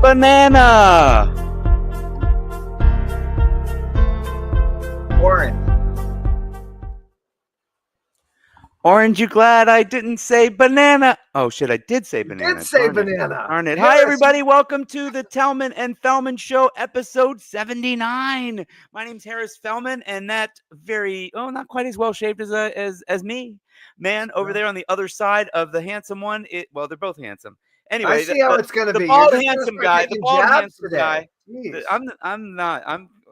Banana. Orange, you glad I didn't say banana? Oh, shit, I did say banana. You did say banana. Darn it. Yes. Hi, everybody. Welcome to the Tellman and Fellman Show, episode 79. My name's Harris Fellman, and that not quite as well-shaped as me. Man, over there on the other side of the handsome one, they're both handsome. Anyway, I see how it's going to be. The bald handsome guy. Today.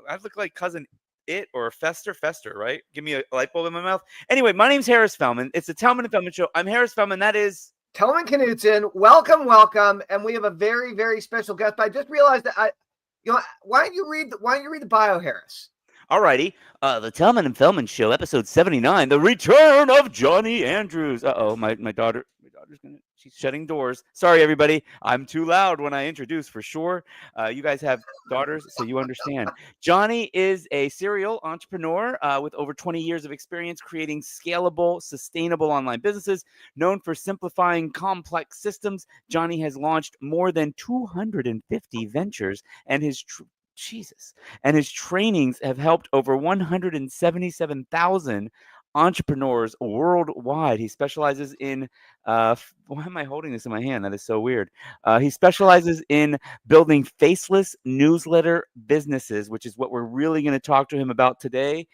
I look like cousin It or Fester, right? Give me a light bulb in my mouth. Anyway, my name's Harris Fellman. It's the Tellman and Fellman Show. I'm Harris Fellman. That is Tellman Knutson. Welcome. And we have a very, very special guest. But I just realized that why don't you read the bio, Harris? Alrighty. The Tellman and Fellman Show, episode 79, the return of Jonny Andrews. My daughter's she's shutting doors. Sorry, everybody. I'm too loud when I introduce, for sure. You guys have daughters, so you understand. Jonny is a serial entrepreneur with over 20 years of experience creating scalable, sustainable online businesses. Known for simplifying complex systems, Jonny has launched more than 250 ventures, and his trainings have helped over 177,000 entrepreneurs worldwide. He specializes in why am I holding this in my hand? That is so weird. He specializes in building faceless newsletter businesses, which is what we're really going to talk to him about today,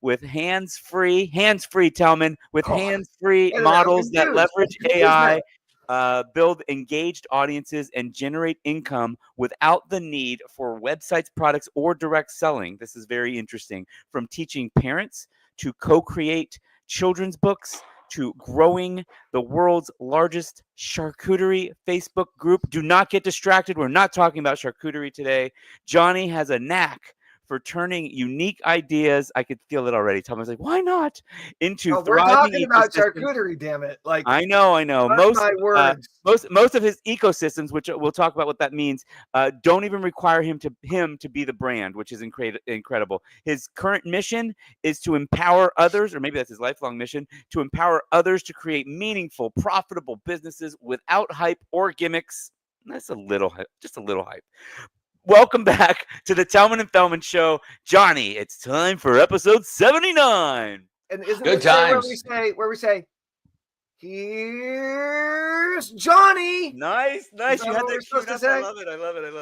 with hands-free Tellman, with hands-free models that leverage AI, build engaged audiences, and generate income without the need for websites, products, or direct selling. This is very interesting. From teaching parents to co-create children's books, to growing the world's largest charcuterie Facebook group. Do not get distracted. We're not talking about charcuterie today. Jonny has a knack for turning unique ideas. I could feel it already. Thomas was like, why not? Into thriving. We're talking about charcuterie, damn it. Like, I know. Most of his ecosystems, which we'll talk about what that means, don't even require him to be the brand, which is incredible. His current mission is to empower others, or maybe that's his lifelong mission, to empower others to create meaningful, profitable businesses without hype or gimmicks. That's just a little hype. Welcome back to the Tellman and Fellman Show. Jonny, it's time for episode 79. And isn't good times where we say, here's Jonny. Nice. You had that queued up. I love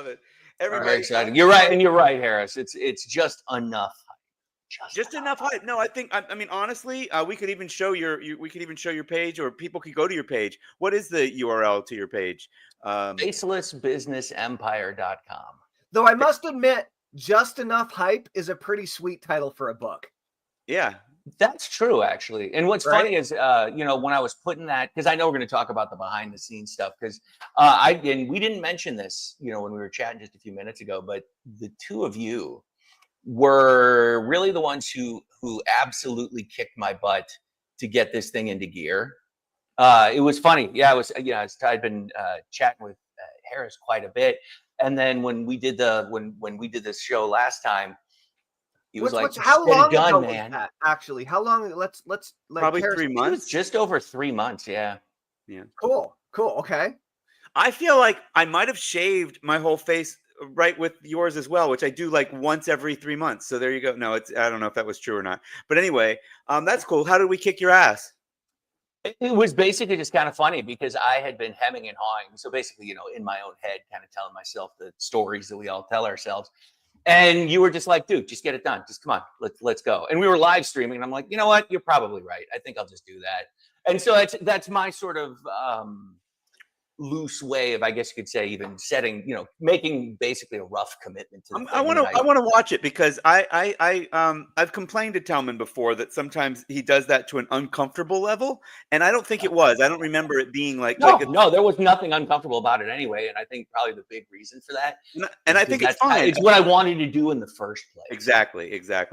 it. Everybody excited. You're right, Harris. It's just enough hype. Just enough hype. No, I mean, honestly, we could even show your page, or people could go to your page. What is the URL to your page? facelessbusinessempire.com. Though I must admit, Just Enough Hype is a pretty sweet title for a book. Yeah. That's true, actually. And what's funny is, when I was putting that, because I know we're going to talk about the behind the scenes stuff, because we didn't mention this, when we were chatting just a few minutes ago, but the two of you were really the ones who absolutely kicked my butt to get this thing into gear. It was funny. Yeah, I'd been chatting with Harris quite a bit. And then when we did this show last time, he was how long ago was that, actually? How long? Let's probably Harris, 3 months. Just over 3 months. Yeah. Cool. Okay. I feel like I might have shaved my whole face right with yours as well, which I do like once every 3 months. So there you go. No, I don't know if that was true or not. But anyway, that's cool. How did we kick your ass? It was basically just kind of funny because I had been hemming and hawing. So basically, in my own head, kind of telling myself the stories that we all tell ourselves. And you were just like, dude, just get it done. Just come on, let's go. And we were live streaming. And I'm like, you know what? You're probably right. I think I'll just do that. And so that's my sort of loose way of, I guess you could say, even setting, making basically a rough commitment to the thing. I want to watch it because I've complained to Tellman before that sometimes he does that to an uncomfortable level, and I don't think it was. I don't remember it being like no, there was nothing uncomfortable about it anyway, and I think probably the big reason for that. And I think it's fine. It's what I wanted to do in the first place. Exactly.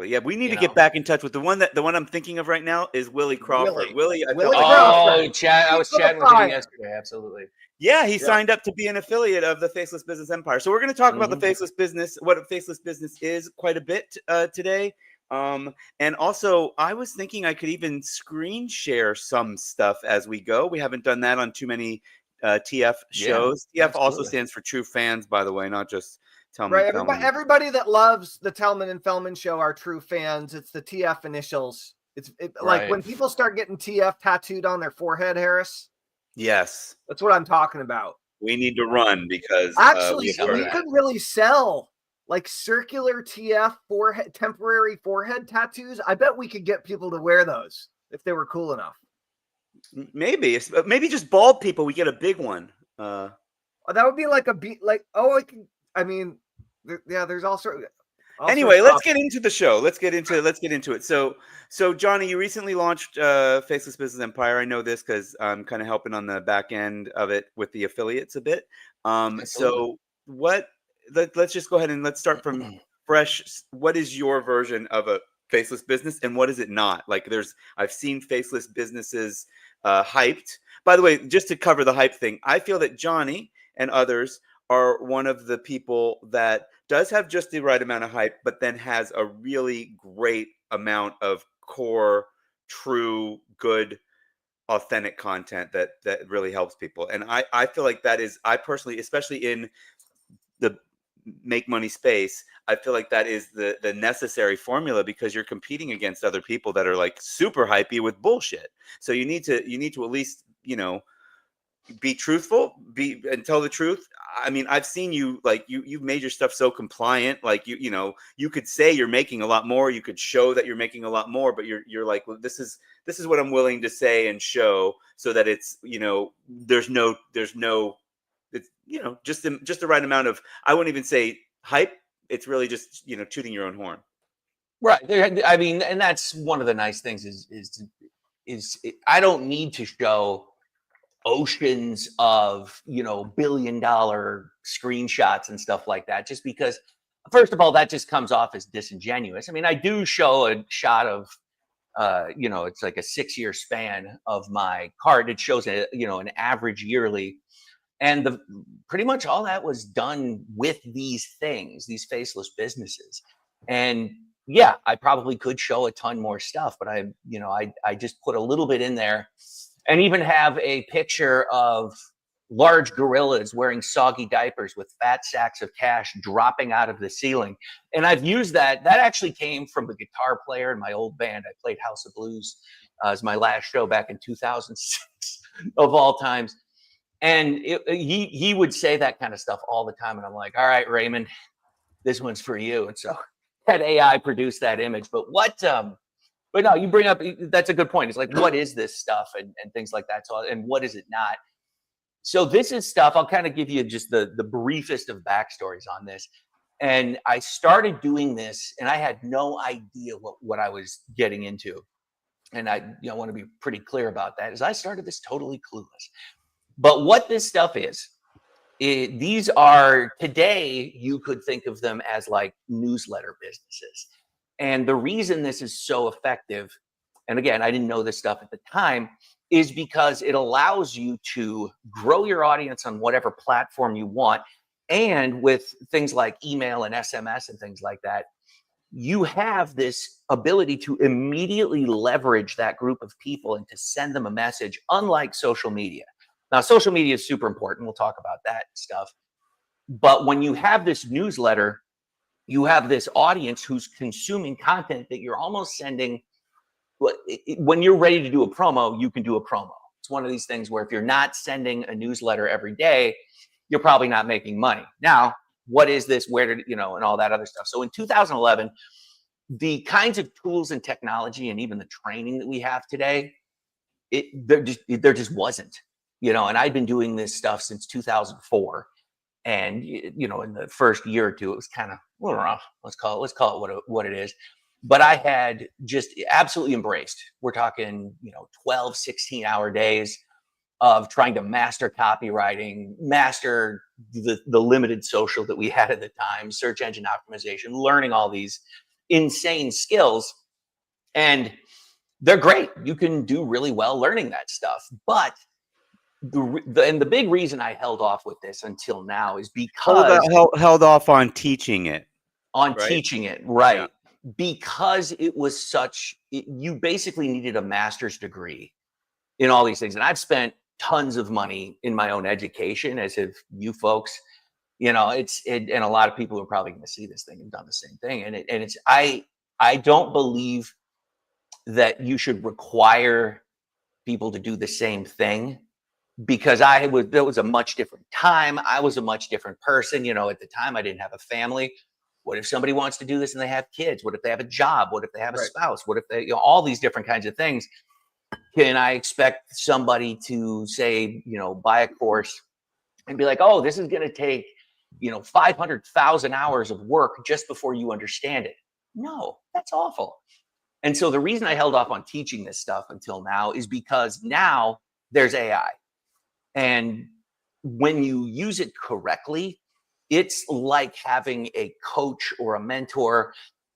Yeah, we need to get back in touch with the one I'm thinking of right now is Willie Crawford. Willie Crawford. I was chatting with him yesterday. Absolutely. Yeah, he signed up to be an affiliate of the Faceless Business Empire. So we're going to talk about the Faceless Business, what a Faceless Business is, quite a bit today. And also, I was thinking I could even screen share some stuff as we go. We haven't done that on too many TF shows. TF also absolutely. stands for True Fans, by the way, not just Tellman Right. Fellman. Everybody that loves the Tellman and Fellman show are true fans. It's the TF initials. Like when people start getting TF tattooed on their forehead, Harris. Yes. That's what I'm talking about. We need to run because actually we could really sell like circular TF forehead, temporary forehead tattoos. I bet we could get people to wear those if they were cool enough. Maybe just bald people. We get a big one. That would be like there's all sorts. Anyway, let's get into the show. Let's get into it. So Johnny, you recently launched Faceless Business Empire. I know this because I'm kind of helping on the back end of it with the affiliates a bit. So let's just go ahead and let's start from fresh. What is your version of a faceless business and what is it not? Like I've seen faceless businesses hyped. By the way, just to cover the hype thing, I feel that Johnny and others are one of the people that does have just the right amount of hype, but then has a really great amount of core, true, good, authentic content that really helps people. And I feel like that is, I personally, especially in the make money space, I feel like that is the necessary formula because you're competing against other people that are like super hypey with bullshit. So you need to at least, be truthful, and tell the truth. I mean, I've seen you like you've made your stuff so compliant. Like you could say you're making a lot more. You could show that you're making a lot more, but you're like, well, this is what I'm willing to say and show, so that it's there's no it's just the right amount of, I wouldn't even say hype. It's really just tooting your own horn. Right. I mean, and that's one of the nice things is I don't need to show oceans of $1 billion screenshots and stuff like that, just because first of all that just comes off as disingenuous. I mean, I do show a shot of it's like a 6-year span of my card. It shows an average yearly, and pretty much all that was done with these things, these faceless businesses. And yeah, I probably could show a ton more stuff, but I just put a little bit in there. And even have a picture of large gorillas wearing soggy diapers with fat sacks of cash dropping out of the ceiling. And I've used that. That actually came from the guitar player in my old band. I played House of Blues as my last show back in 2006 of all times. And he would say that kind of stuff all the time. And I'm like, all right, Raymond, this one's for you. And so had AI produce that image. But no, you bring up, that's a good point. It's like, what is this stuff and things like that. So, and what is it not? So this is stuff, I'll kind of give you just the briefest of backstories on this. And I started doing this and I had no idea what I was getting into. And I want to be pretty clear about that, is I started this totally clueless. But what this stuff is, these are, today, you could think of them as like newsletter businesses. And the reason this is so effective, and again, I didn't know this stuff at the time, is because it allows you to grow your audience on whatever platform you want. And with things like email and SMS and things like that, you have this ability to immediately leverage that group of people and to send them a message, unlike social media. Now, social media is super important. We'll talk about that stuff. But when you have this newsletter, you have this audience who's consuming content that you're almost sending. When you're ready to do a promo, you can do a promo. It's one of these things where if you're not sending a newsletter every day, you're probably not making money. Now, what is this? Where did, and all that other stuff. So in 2011, the kinds of tools and technology and even the training that we have today, there just wasn't, and I'd been doing this stuff since 2004. And, in the first year or two, it was kind of a little rough. Let's call it what it is. But I had just absolutely embraced. We're talking, 12, 16-hour days of trying to master copywriting, master the limited social that we had at the time, search engine optimization, learning all these insane skills. And they're great. You can do really well learning that stuff. But the big reason I held off with this until now is because held off on teaching it. Teaching it, right? Yeah. Because it was you basically needed a master's degree in all these things. And I've spent tons of money in my own education, as if you folks, you know, and a lot of people who are probably going to see this thing have done the same thing. And I don't believe that you should require people to do the same thing, because there was a much different time. I was a much different person. You know, at the time I didn't have a family. What if somebody wants to do this and they have kids? What if they have a job? What if they have a spouse? What if they, you know, all these different kinds of things. Can I expect somebody to say, you know, buy a course and be like, oh, this is going to take, you know, 500,000 hours of work just before you understand it? No, that's awful. And so the reason I held off on teaching this stuff until now is because now there's AI. And when you use it correctly, it's like having a coach or a mentor,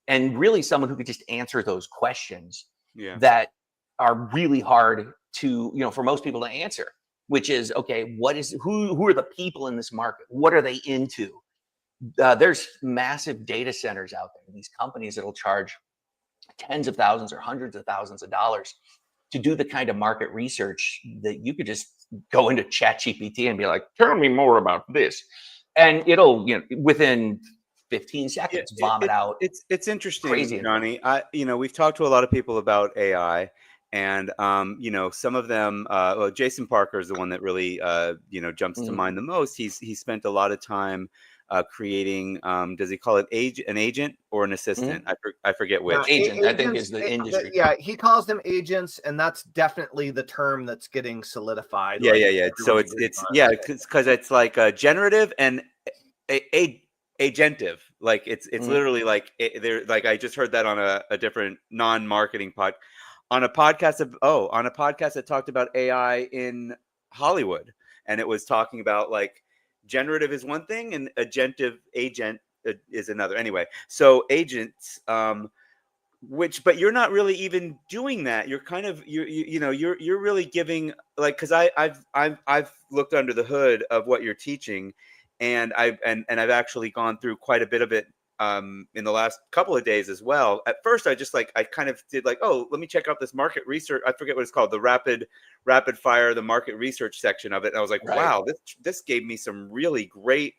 and really someone who could just answer those questions that are really hard to, you know, for most people to answer, which is, okay, who are the people in this market? What are they into? There's massive data centers out there, these companies that'll charge tens of thousands or hundreds of thousands of dollars to do the kind of market research that you could just go into ChatGPT and be like, tell me more about this. And it'll, you know, within 15 seconds, vomit out. It's interesting, Johnny. You know, we've talked to a lot of people about AI, and you know, some of them. Well, Jason Parker is the one that really, you know, jumps to mind the most. He spent a lot of time creating. Does he call it an agent or an assistant? I forget which. Agent, I think, is the industry. Yeah, he calls them agents, and that's definitely the term that's getting solidified. Yeah. So it's because it's like generative and agentive. Like it's literally like there. Like I just heard that on a different non-marketing on a podcast that talked about AI in Hollywood, and it was talking about like generative is one thing and agent is another. Anyway, so agents, but you're not really even doing that. You're kind of you're really giving, like, because I've looked under the hood of what you're teaching, and I've actually gone through quite a bit of it in the last couple of days as well. At first, I kind of did like, oh, let me check out this market research. I forget what it's called, the rapid fire, the market research section of it. And I was like, wow, this gave me some really great.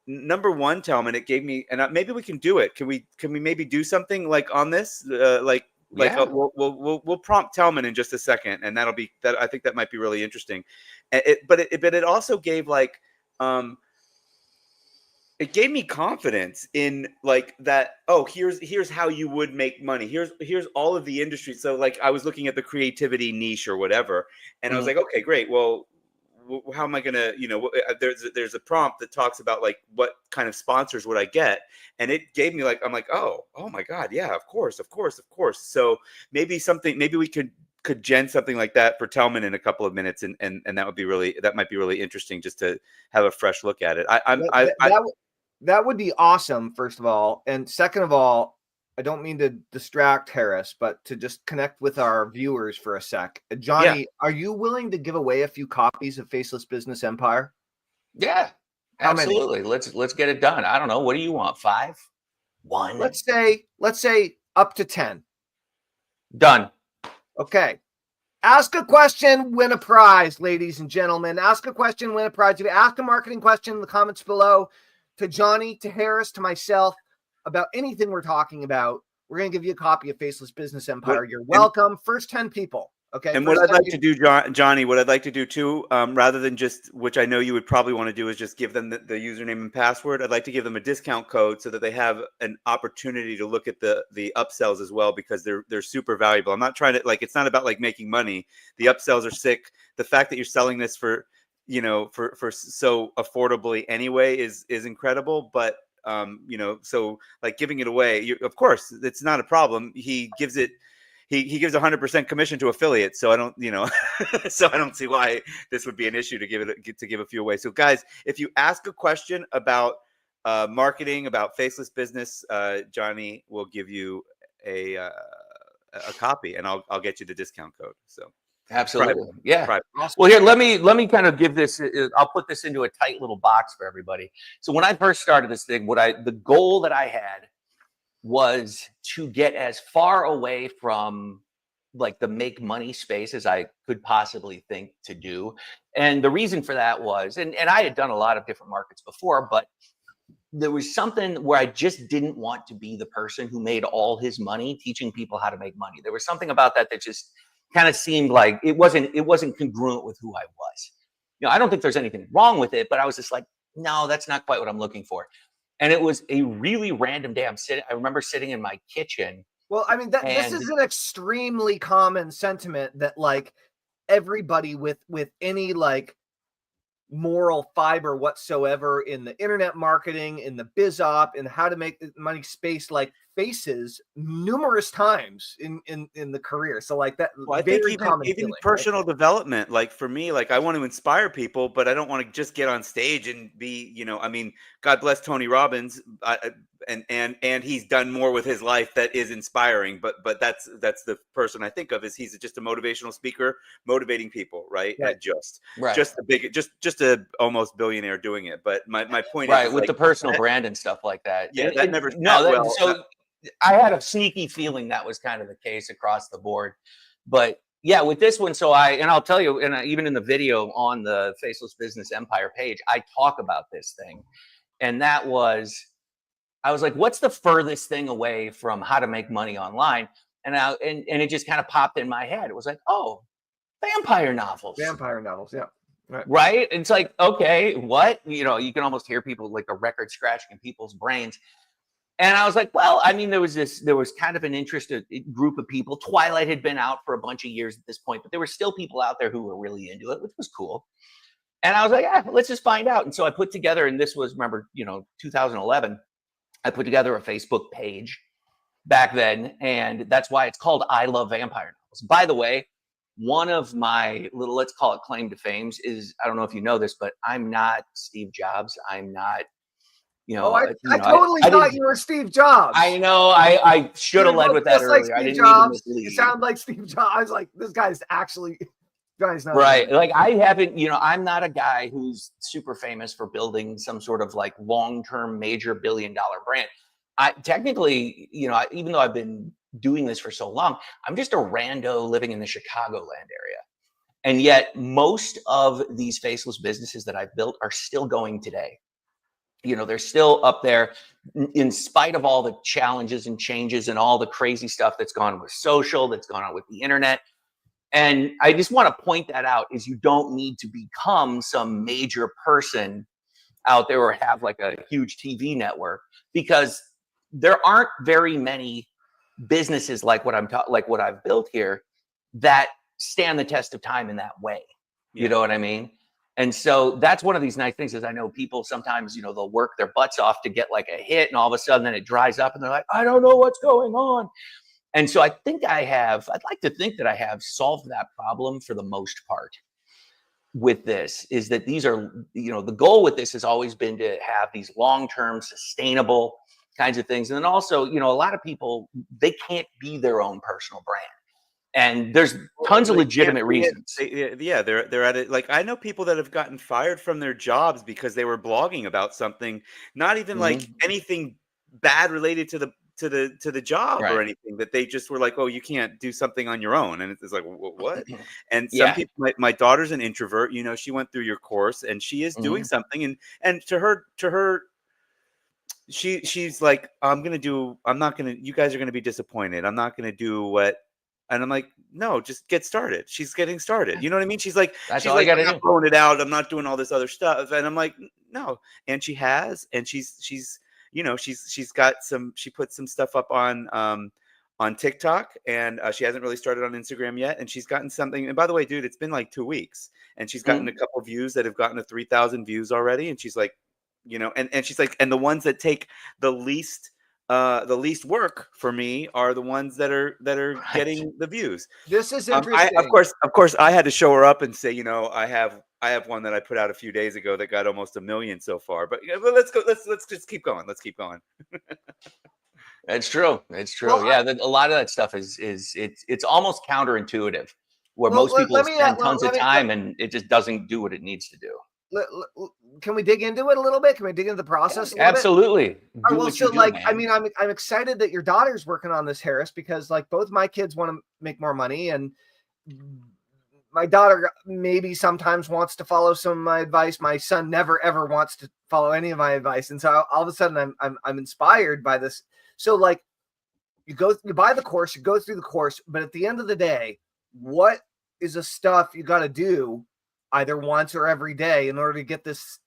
Number one, Tellman, it gave me, and maybe we can do it. Can we maybe do something like on this? We'll prompt Tellman in just a second, and that'll be that. I think that might be really interesting. But it also gave like it gave me confidence in like that. Oh, here's how you would make money. Here's all of the industry. So like I was looking at the creativity niche or whatever, and I was like, okay, great. Well, how am I gonna, there's a prompt that talks about like what kind of sponsors would I get, and it gave me like, I'm like, oh my God, yeah, of course. So maybe we could gen something like that for Tellman in a couple of minutes, and that might be really interesting just to have a fresh look at it. That would be awesome, first of all, and second of all, I don't mean to distract Harris, but to just connect with our viewers for a sec. Johnny, Are you willing to give away a few copies of Faceless Business Empire? Yeah, absolutely. Let's get it done. I don't know. What do you want? 5? 1? Let's say up to 10. Done. Okay. Ask a question, win a prize, ladies and gentlemen. Ask a question, win a prize. If you ask a marketing question in the comments below to Johnny, to Harris, to myself, about anything we're talking about, we're going to give you a copy of Faceless Business Empire. You're welcome. First 10 people. Okay. And what I'd like to do, Johnny, what I'd like to do too, rather than just, which I know you would probably want to do, is just give them the username and password. I'd like to give them a discount code so that they have an opportunity to look at the upsells as well, because they're super valuable. I'm not trying to, like, it's not about like making money. The upsells are sick. The fact that you're selling this for so affordably anyway is incredible. But so like giving it away, of course, it's not a problem. He gives 100% commission to affiliates. So I don't, so I don't see why this would be an issue to give a few away. So guys, if you ask a question about marketing, about Faceless Business, Johnny will give you a copy, and I'll get you the discount code. So absolutely. Private. Yeah. Private. Well, here, let me kind of give this, I'll put this into a tight little box for everybody. So when I first started this thing, the goal that I had was to get as far away from like the make money space as I could possibly think to do. And the reason for that was, and I had done a lot of different markets before, but there was something where I just didn't want to be the person who made all his money teaching people how to make money. There was something about that just kind of seemed like it wasn't congruent with who I was. I don't think there's anything wrong with it, but I was just like, no, that's not quite what I'm looking for. And it was a really random day. I remember sitting in my kitchen. Well, I mean, this is an extremely common sentiment that like everybody with any like moral fiber whatsoever in the internet marketing, in the biz op, in how to make money space, like faces numerous times in the career. So like that, well, I think even personal development, like for me, like I want to inspire people, but I don't want to just get on stage and be, I mean, God bless Tony Robbins, and he's done more with his life that is inspiring, but that's the person I think of, is he's just a motivational speaker motivating people, right? Yeah. Just a almost billionaire doing it. But my point is with like, the personal brand and stuff like that. Yeah, that never well. So I had a sneaky feeling that was kind of the case across the board. But yeah, with this one, I'll tell you, and even in the video on the Faceless Business Empire page, I talk about this thing. And I was like, what's the furthest thing away from how to make money online? And it just kind of popped in my head. It was like, oh, vampire novels. Yeah. Right. It's like, okay, what? You can almost hear people, like a record scratching in people's brains. And I was like, well, I mean, there was kind of an interested group of people. Twilight had been out for a bunch of years at this point, but there were still people out there who were really into it, which was cool. And I was like, let's just find out. And so I put together, and this was, remember, 2011, I put together a Facebook page back then. And that's why it's called I Love Vampire Novels. By the way, one of my little, let's call it claim to fame is, I don't know if you know this, but I'm not Steve Jobs. I'm not, I totally thought you were Steve Jobs. I know. I should have led with that earlier. Like I didn't Jobs. Mean to mislead. You sound like Steve Jobs. I was like, this guy's actually. Right. Like I haven't, I'm not a guy who's super famous for building some sort of like long-term major billion-dollar brand. I technically, even though I've been doing this for so long, I'm just a rando living in the Chicagoland area. And yet most of these faceless businesses that I've built are still going today. They're still up there in spite of all the challenges and changes and all the crazy stuff that's gone with social, that's gone on with the internet. And I just want to point that out, is you don't need to become some major person out there or have like a huge TV network, because there aren't very many businesses like what I've built here that stand the test of time in that way. You know what I mean? And so that's one of these nice things, is I know people sometimes, they'll work their butts off to get like a hit, and all of a sudden then it dries up and they're like, I don't know what's going on. And so I'd like to think that I have solved that problem for the most part with this, is that these are, the goal with this has always been to have these long-term sustainable kinds of things. And then also, a lot of people, they can't be their own personal brand. And there's tons of legitimate reasons. They're at it. Like, I know people that have gotten fired from their jobs because they were blogging about something, not even like anything bad related to the job or anything, that they just were like, oh, you can't do something on your own. And it's like, what? And some people, my daughter's an introvert, she went through your course, and she is doing something, and to her, she's like, you guys are going to be disappointed. I'm not going to do what. And I'm like, no, just get started. She's getting started. You know what I mean? She's like, I'm not blowing it out. I'm not doing all this other stuff. And I'm like, no. And she has, and she's got she put some stuff up on TikTok, and she hasn't really started on Instagram yet. And she's gotten something. And by the way, dude, it's been like 2 weeks, and she's gotten a couple views that have gotten to 3,000 views already. And she's like, and she's like, and the ones that take the least work for me are the ones that are getting the views. This is interesting. Of course, I had to show her up and say, I have one that I put out a few days ago that got almost 1 million so far. But let's go. Let's just keep going. Let's keep going. It's true. It's true. Well, a lot of that stuff it's almost counterintuitive, where most people spend tons of time and it just doesn't do what it needs to do. can we dig into it a little bit? Can we dig into the process a little Absolutely. bit? Well, what so you do, like, man. I mean, I'm excited that your daughter's working on this, Harris, because like both my kids want to make more money, and my daughter maybe sometimes wants to follow some of my advice. My son never ever wants to follow any of my advice, and so all of a sudden I'm inspired by this. So like, you buy the course, you go through the course, but at the end of the day, what is the stuff you got to do either once or every day in order to get this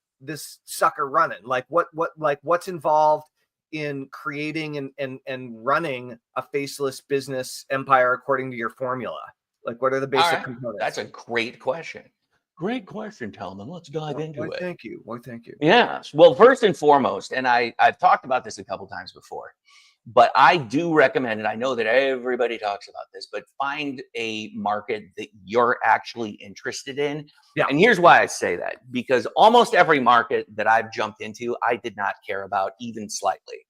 sucker running? Like what's involved in creating and running a faceless business empire according to your formula? Like, what are the basic components? That's a great question. Great question, Tellman. Let's dive into it. Thank you. Well, thank you. Yes. Well, first and foremost, and I've talked about this a couple times before, but I do recommend, and I know that everybody talks about this, but find a market that you're actually interested in. Yeah. And here's why I say that, because almost every market that I've jumped into, I did not care about even slightly.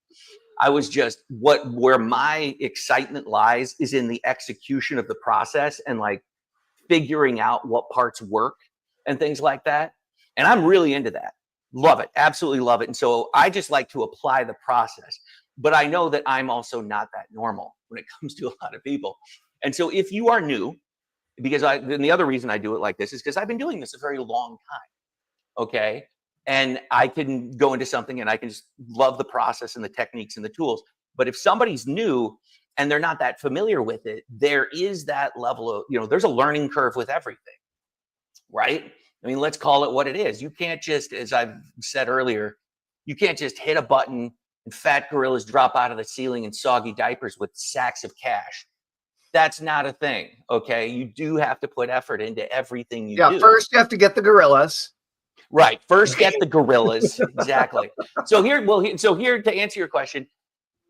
I was just where my excitement lies is in the execution of the process and like figuring out what parts work and things like that. And I'm really into that. Love it. Absolutely love it. And so I just like to apply the process. But I know that I'm also not that normal when it comes to a lot of people. And so if you are new, because then the other reason I do it like this is because I've been doing this a very long time. Okay. And I can go into something and I can just love the process and the techniques and the tools. But if somebody's new and they're not that familiar with it, there is that level of, there's a learning curve with everything, right? I mean, let's call it what it is. You can't just, as I've said earlier, you can't just hit a button and fat gorillas drop out of the ceiling in soggy diapers with sacks of cash. That's not a thing, okay? You do have to put effort into everything you do. Yeah, first you have to get the gorillas. Right. First, get the gorillas. Exactly. So here to answer your question,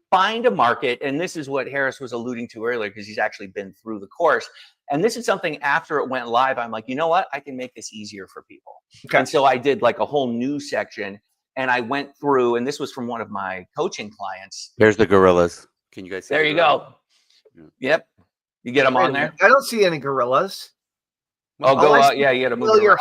find a market. And this is what Harris was alluding to earlier, because he's actually been through the course. And this is something after it went live, I'm like, you know what? I can make this easier for people. Okay. And so I did like a whole new section and I went through, and this was from one of my coaching clients. There's the gorillas. Can you guys see? There you go. Yep. You get them on there? I don't see any gorillas. Oh, go yeah, you got to move. You're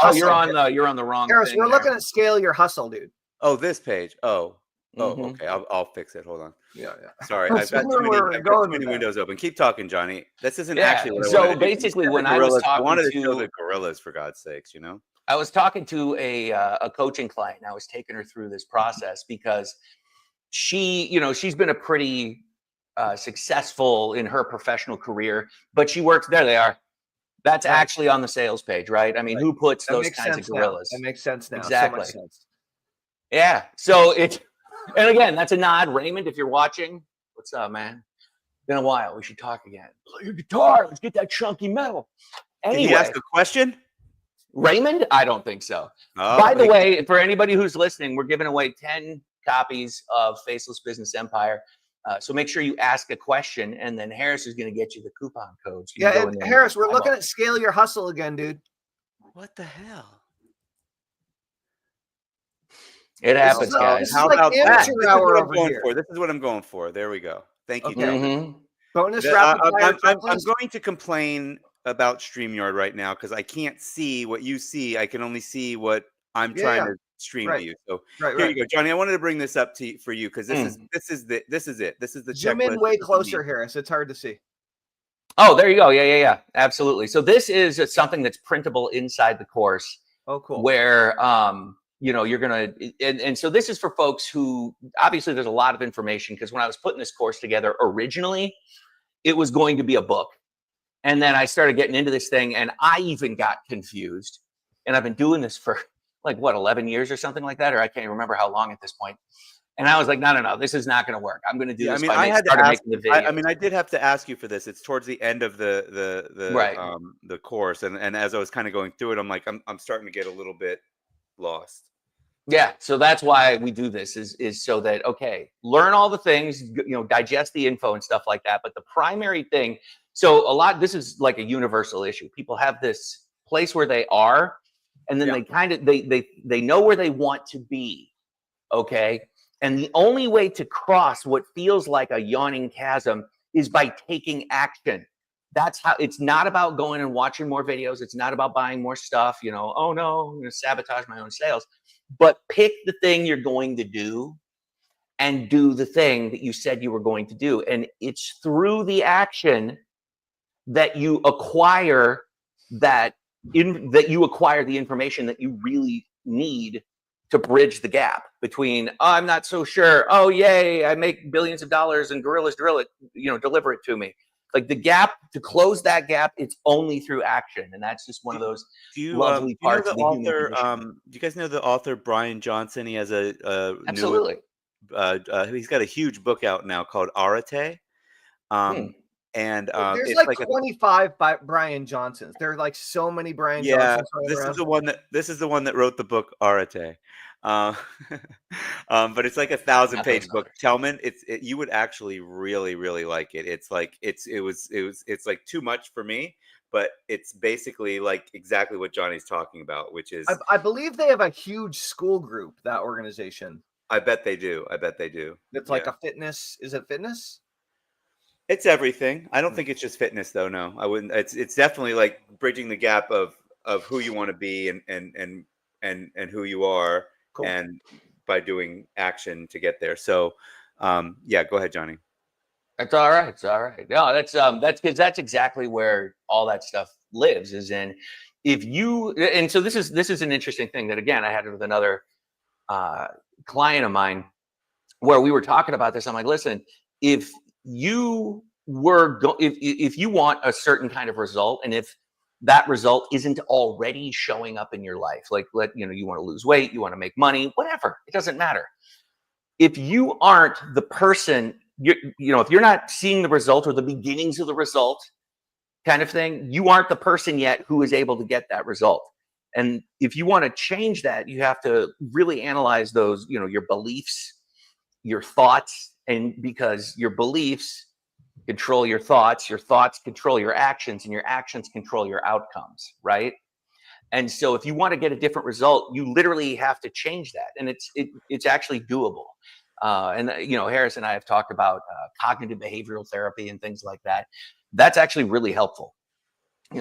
on the wrong. Harris, thing we're there. looking at scale your hustle, dude. Oh, this page. Okay. I'll fix it. Hold on. Yeah. Sorry, I've got too many windows open. Keep talking, Johnny. This isn't actually what I wanted to do. Basically, when I was talking, I wanted to show the gorillas, for God's sakes, I was talking to a coaching client, and I was taking her through this process because she's been a pretty successful in her professional career, but she works. There they are. That's actually on the sales page, right? I mean, who puts those kinds of gorillas? That makes sense now. Exactly. So much sense. Yeah. So and again, that's a nod. Raymond, if you're watching, what's up, man? Been a while. We should talk again. Play your guitar. Let's get that chunky metal. Anyway, can you ask a question? Raymond? I don't think so. Oh, by the way, for anybody who's listening, we're giving away 10 copies of Faceless Business Empire. So make sure you ask a question, and then Harris is going to get you the coupon codes. Yeah, and Harris, we're looking at scale your hustle again, dude. What the hell? It happens, guys. How about that? This is what I'm going for. There we go. Thank you. Okay. Bonus rapid fire. I'm going to complain about StreamYard right now because I can't see what you see. I can only see what I'm trying to stream to you. So here you go, Johnny. I wanted to bring this up for you because this is it. This is the zoom in way closer, Harris. It's hard to see. Oh, there you go. Yeah. Absolutely. So this is something that's printable inside the course. Oh, cool. Where you're gonna and so this is for folks who obviously there's a lot of information because when I was putting this course together originally, it was going to be a book. And then I started getting into this thing and I even got confused. And I've been doing this for 11 years or something like that, or I can't remember how long at this point. And I was like, no, this is not going to work. I'm going to do this. I did have to ask you for this. It's towards the end of the course, and as I was kind of going through it, I'm like, I'm starting to get a little bit lost. Yeah, so that's why we do this is so that learn all the things, digest the info and stuff like that. But the primary thing, this is like a universal issue. People have this place where they are. And then they know where they want to be, okay? And the only way to cross what feels like a yawning chasm is by taking action. That's how. It's not about going and watching more videos. It's not about buying more stuff. Oh no, I'm going to sabotage my own sales. But pick the thing you're going to do and do the thing that you said you were going to do. And it's through the action that you acquire that you acquire the information that you really need to bridge the gap between, oh, I'm not so sure, oh yay, I make billions of dollars and gorillas drill it, deliver it to me. Like the gap, to close that gap, it's only through action. And that's just one of those lovely parts of the human condition. Do you guys know the author Brian Johnson? He has a Absolutely. He's got a huge book out now called Arate. And there's it's like 25 by Brian Johnsons. There are like so many Brian Johnsons. This is the one that wrote the book Arate. But it's like a 1,000-page book. Tellman, you would actually really, really like it. It's like it's like too much for me, but it's basically like exactly what Johnny's talking about, which is I believe they have a huge school group, that organization. I bet they do. It's like a fitness. Is it fitness? It's everything. I don't think it's just fitness though. No, I wouldn't. It's definitely like bridging the gap of who you want to be and who you are. Cool. And by doing action to get there. So, go ahead, Johnny. It's all right. It's all right. No, that's because that's exactly where all that stuff lives. Is in and so this is an interesting thing that again I had with another client of mine where we were talking about this. I'm like, listen, if you if you want a certain kind of result, and if that result isn't already showing up in your life, like you want to lose weight, you want to make money, whatever, it doesn't matter. If you aren't the person, if you're not seeing the result or the beginnings of the result kind of thing, you aren't the person yet who is able to get that result. And if you want to change that, you have to really analyze those, your beliefs, your thoughts, and because your beliefs control your thoughts control your actions, and your actions control your outcomes, right? And so if you want to get a different result, you literally have to change that. And it's actually doable. And Harris and I have talked about cognitive behavioral therapy and things like that. That's actually really helpful.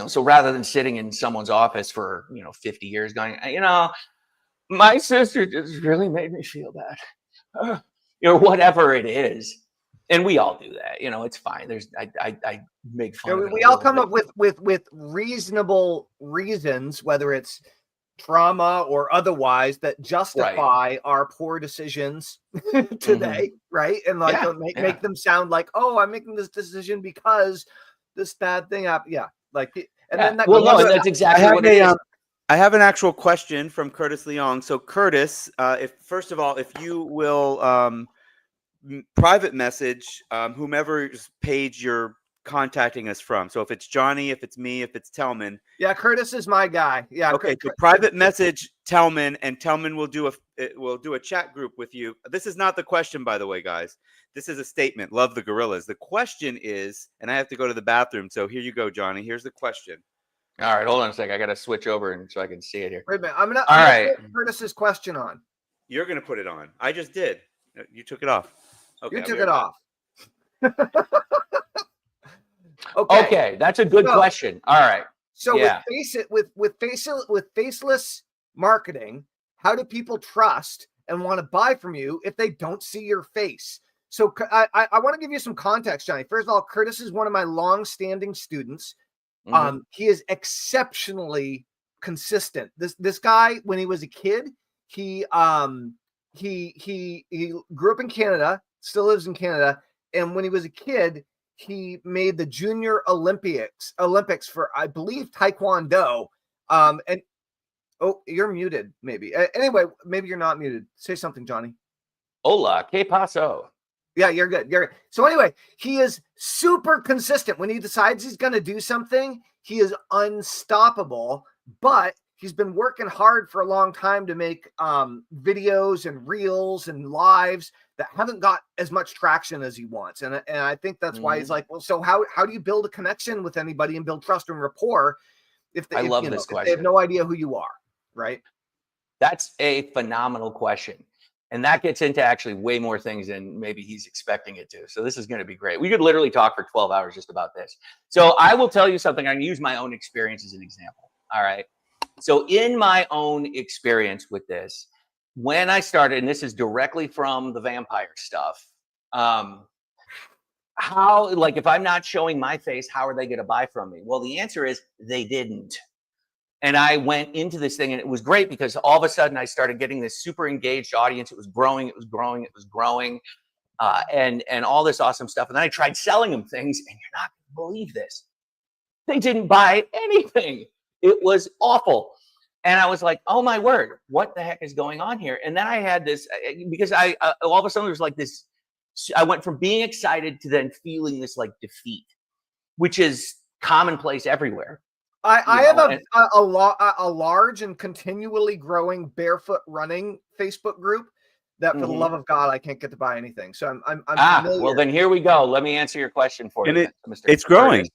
So rather than sitting in someone's office for 50 years going, my sister just really made me feel bad, whatever it is. And we all do that, it's fine. I make fun of it. We all come up with reasonable reasons, whether it's trauma or otherwise, that justify our poor decisions today, right? And make them sound like, oh, I'm making this decision because this bad thing happened. Yeah, then that's exactly what it is. I have an actual question from Curtis Leong. So Curtis, if you will private message whomever's page you're contacting us from. So if it's Johnny, if it's me, if it's Tellman. Yeah, Curtis is my guy. Yeah. Okay. So private message Tellman, and Tellman will do a chat group with you. This is not the question, by the way, guys. This is a statement. Love the gorillas. The question is, and I have to go to the bathroom. So here you go, Johnny. Here's the question. All right, hold on a sec. I got to switch over so I can see it here. Wait a minute. I'm gonna put Curtis's question on. You're gonna put it on. I just did. You took it off. Okay, you took it off. Okay, that's a good question. All right. So with faceless marketing, how do people trust and want to buy from you if they don't see your face? So I want to give you some context, Johnny. First of all, Curtis is one of my long-standing students. Mm-hmm. He is exceptionally consistent. This guy, when he was a kid, he grew up in Canada, still lives in Canada, and when he was a kid, he made the Junior Olympics for, I believe, Taekwondo. And you're muted, maybe. Anyway, maybe you're not muted. Say something, Johnny. Hola, ¿qué pasó? Yeah, you're good. So anyway, he is super consistent. When he decides he's going to do something, he is unstoppable. But he's been working hard for a long time to make videos and reels and lives that haven't got as much traction as he wants. And I think that's why he's like, well, so how do you build a connection with anybody and build trust and rapport if they have no idea who you are, right? That's a phenomenal question. And that gets into actually way more things than maybe he's expecting it to. So this is going to be great. We could literally talk for 12 hours just about this. So I will tell you something. I can use my own experience as an example. All right. So in my own experience with this, when I started, and this is directly from the vampire stuff, how, like, if I'm not showing my face, how are they going to buy from me? Well, the answer is they didn't. And I went into this thing, and it was great because all of a sudden I started getting this super engaged audience. It was growing, it was growing, it was growing, and all this awesome stuff. And then I tried selling them things, and you're not going to believe this. They didn't buy anything. It was awful. And I was like, oh my word, what the heck is going on here? And then I had this, because I all of a sudden there was like this, I went from being excited to then feeling this like defeat, which is commonplace everywhere. I have a large and continually growing barefoot running Facebook group that, for the love of God, I can't get to buy anything. So I'm familiar. Well, then here we go. Let me answer your question for you, Mr. It's growing.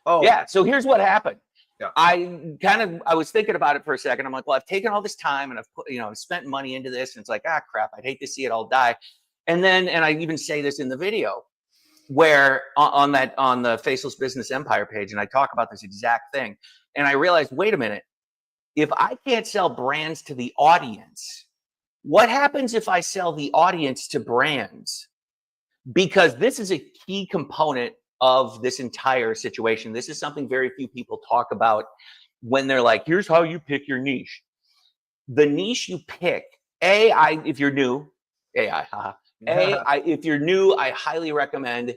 Oh, yeah. So here's what happened. Yeah. I was thinking about it for a second. I'm like, well, I've taken all this time and I've put, I've spent money into this, and it's like, crap, I'd hate to see it all die. And I even say this in the video, where on the Faceless Business Empire page, and I talk about this exact thing. And I realized, wait a minute, if I can't sell brands to the audience, what happens if I sell the audience to brands? Because this is a key component of this entire situation. This is something very few people talk about when they're like, here's how you pick your niche. The niche you pick, if you're new, if you're new, I highly recommend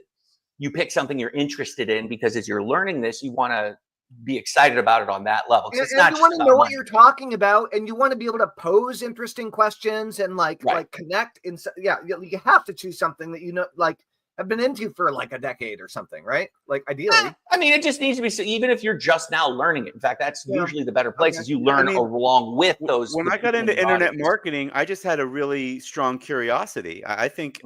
you pick something you're interested in, because as you're learning this, you want to be excited about it on that level. And you want to know what you're talking about, and you want to be able to pose interesting questions and like connect. You have to choose something that have been into for like a decade or something, right? Like ideally. I mean, it just needs to be, so even if you're just now learning it. In fact, that's usually the better place, is you learn along with those. When I got into internet marketing, I just had a really strong curiosity. I think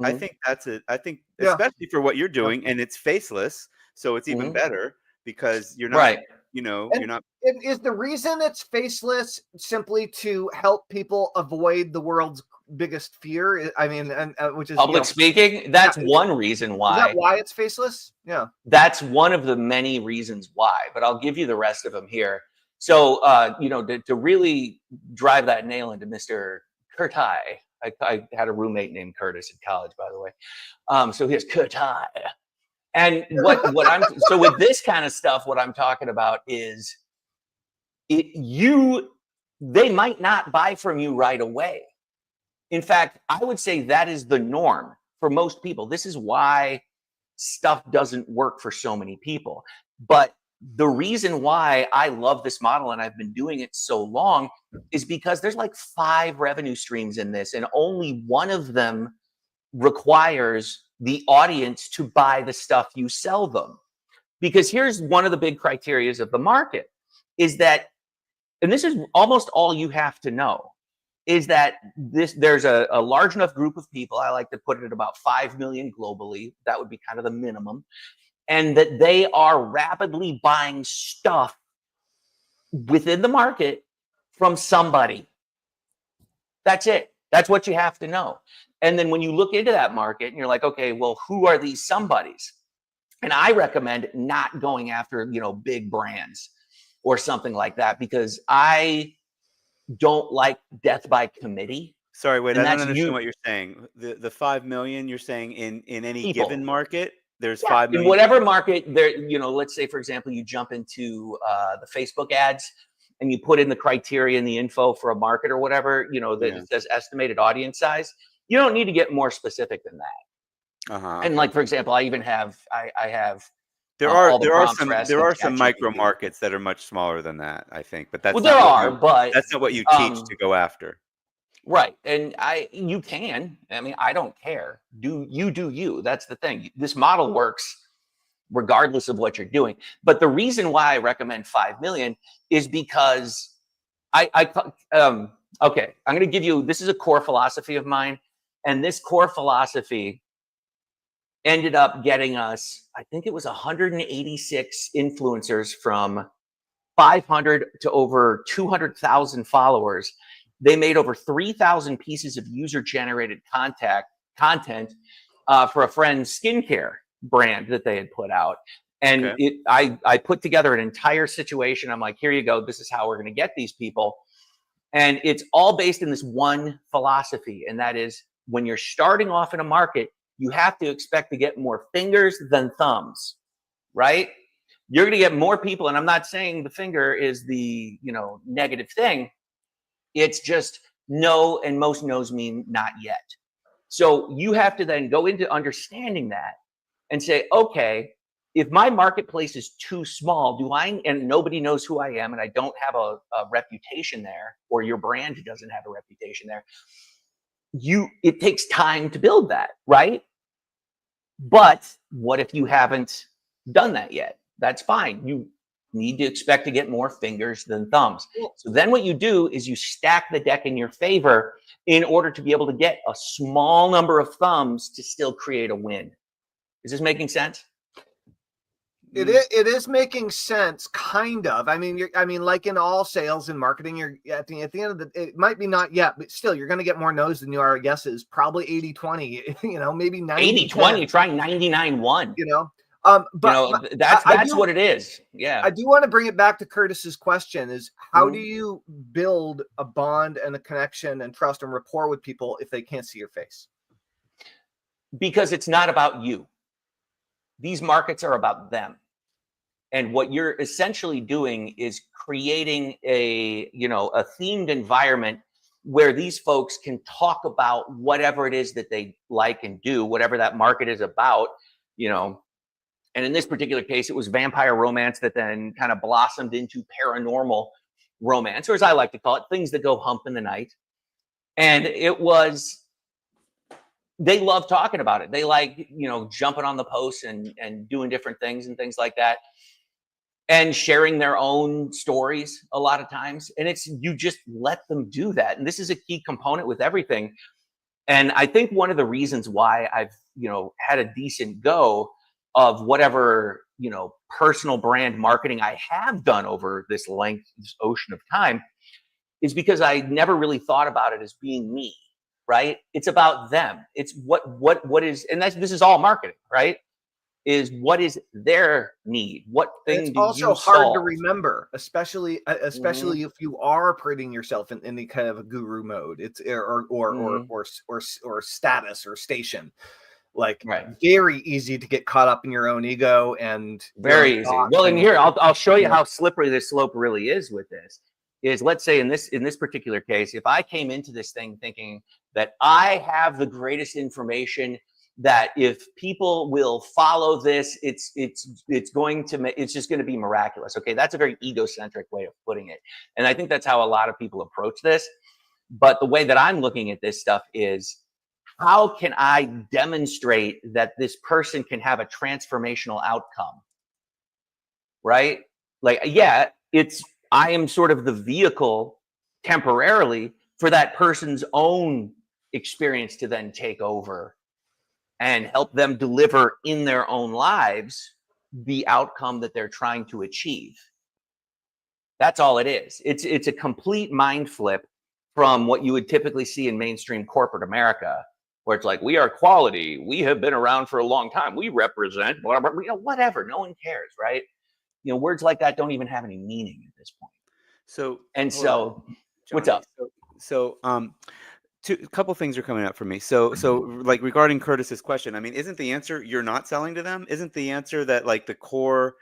that's it. I think especially for what you're doing, and it's faceless, so it's even better because you're not, you're not. Is the reason it's faceless simply to help people avoid the world's biggest fear? I mean, which is public speaking. That's one reason why. Is that why it's faceless? Yeah, that's one of the many reasons why. But I'll give you the rest of them here. So, to really drive that nail into Mr. Kurtai, I had a roommate named Curtis in college, by the way. So here's Kurtai, and what I'm so with this kind of stuff, what I'm talking about is they might not buy from you right away. In fact, I would say that is the norm for most people. This is why stuff doesn't work for so many people. But the reason why I love this model and I've been doing it so long is because there's like 5 revenue streams in this, and only one of them requires the audience to buy the stuff you sell them. Because here's one of the big criterias of the market is that, and this is almost all you have to know, is that there's a large enough group of people, I like to put it at about 5 million globally, that would be kind of the minimum, and that they are rapidly buying stuff within the market from somebody. That's it. That's what you have to know. And then when you look into that market and you're like, okay, well, who are these somebodies? And I recommend not going after, big brands or something like that, because I don't like death by committee. Sorry, wait, I don't understand what you're saying. The 5 million you're saying in any given market, there's 5 million. In whatever market there, let's say, for example, you jump into the Facebook ads and you put in the criteria and the info for a market or whatever, that says estimated audience size. You don't need to get more specific than that. And like, for example, I even have, I have. There are some micro markets that are much smaller than that, I think, but that's but that's not what you teach to go after. Right. And you can, I don't care. Do you. That's the thing. This model works regardless of what you're doing. But the reason why I recommend 5 million is because okay, I'm going to give you, this is a core philosophy of mine. And this core philosophy ended up getting us, I think it was 186 influencers from 500 to over 200,000 followers They made over 3,000 pieces of user-generated content for a friend's skincare brand that they had put out. And Okay. I put together an entire situation. I'm like, here you go. This is how we're going to get these people. And it's all based in this one philosophy. And that is, when you're starting off in a market, you have to expect to get more fingers than thumbs, right? You're going to get more people. And I'm not saying the finger is the, negative thing. It's just no, and most no's mean not yet. So you have to then go into understanding that and say, okay, if my marketplace is too small, and nobody knows who I am, and I don't have a reputation there, or your brand doesn't have a reputation there, it takes time to build that, right? But what if you haven't done that yet? That's fine. You need to expect to get more fingers than thumbs. So then what you do is you stack the deck in your favor in order to be able to get a small number of thumbs to still create a win. Is this making sense? It is making sense, kind of. I mean, like in all sales and marketing, you're at the end of it might be not yet, but still, you're going to get more no's than you are yeses. Probably 80-20. Maybe 80-20. Try 99-1. But that's what it is. Yeah. I do want to bring it back to Curtis's question: is how do you build a bond and a connection and trust and rapport with people if they can't see your face? Because it's not about you. These markets are about them. And what you're essentially doing is creating a themed environment where these folks can talk about whatever it is that they like and do, whatever that market is about, And in this particular case, it was vampire romance that then kind of blossomed into paranormal romance, or as I like to call it, things that go hump in the night. And they love talking about it. They like, jumping on the posts and doing different things and things like that, and sharing their own stories a lot of times. And you just let them do that. And this is a key component with everything. And I think one of the reasons why I've, had a decent go of whatever, personal brand marketing I have done over this ocean of time is because I never really thought about it as being me. Right? It's about them. It's what is, and this is all marketing, right? Is what is their need? What thing it's do also you hard solve? to remember, especially if you are putting yourself in any kind of a guru mode. It's or status or station. Like very easy to get caught up in your own ego and very easy. Well, and here I'll show you how slippery this slope really is with this. Is let's say in this particular case, if I came into this thing thinking that I have the greatest information, that if people will follow this, it's just going to be miraculous. Okay, that's a very egocentric way of putting it, and I think that's how a lot of people approach this. But the way that I'm looking at this stuff is, how can I demonstrate that this person can have a transformational outcome? Right? Like, yeah, I am sort of the vehicle temporarily for that person's own experience to then take over and help them deliver in their own lives the outcome that they're trying to achieve. That's all it is. It's a complete mind flip from what you would typically see in mainstream corporate America, where it's like, we are quality, we have been around for a long time, we represent blah, blah, blah, whatever, no one cares, right? Words like that don't even have any meaning at this point. So Johnny, what's up? A couple things are coming up for me. So like regarding Curtis's question, I mean, isn't the answer you're not selling to them? Isn't the answer that like the core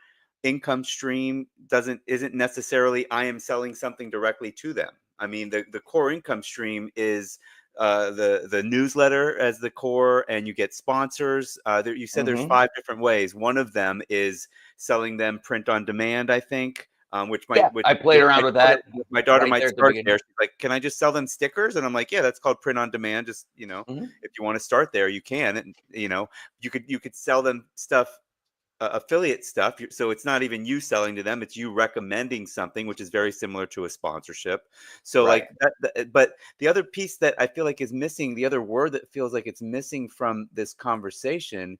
income stream isn't necessarily I am selling something directly to them? I mean, the core income stream is the newsletter as the core, and you get sponsors. You said there's 5 different ways. One of them is selling them print on demand, I think. I played around with that. My daughter might start there. She's like, "Can I just sell them stickers?" And I'm like, "Yeah, that's called print on demand. Just if you want to start there, you can. And you could sell them stuff, affiliate stuff. So it's not even you selling to them; it's you recommending something, which is very similar to a sponsorship. So like that. But the other piece that I feel like is missing, the other word that feels like it's missing from this conversation,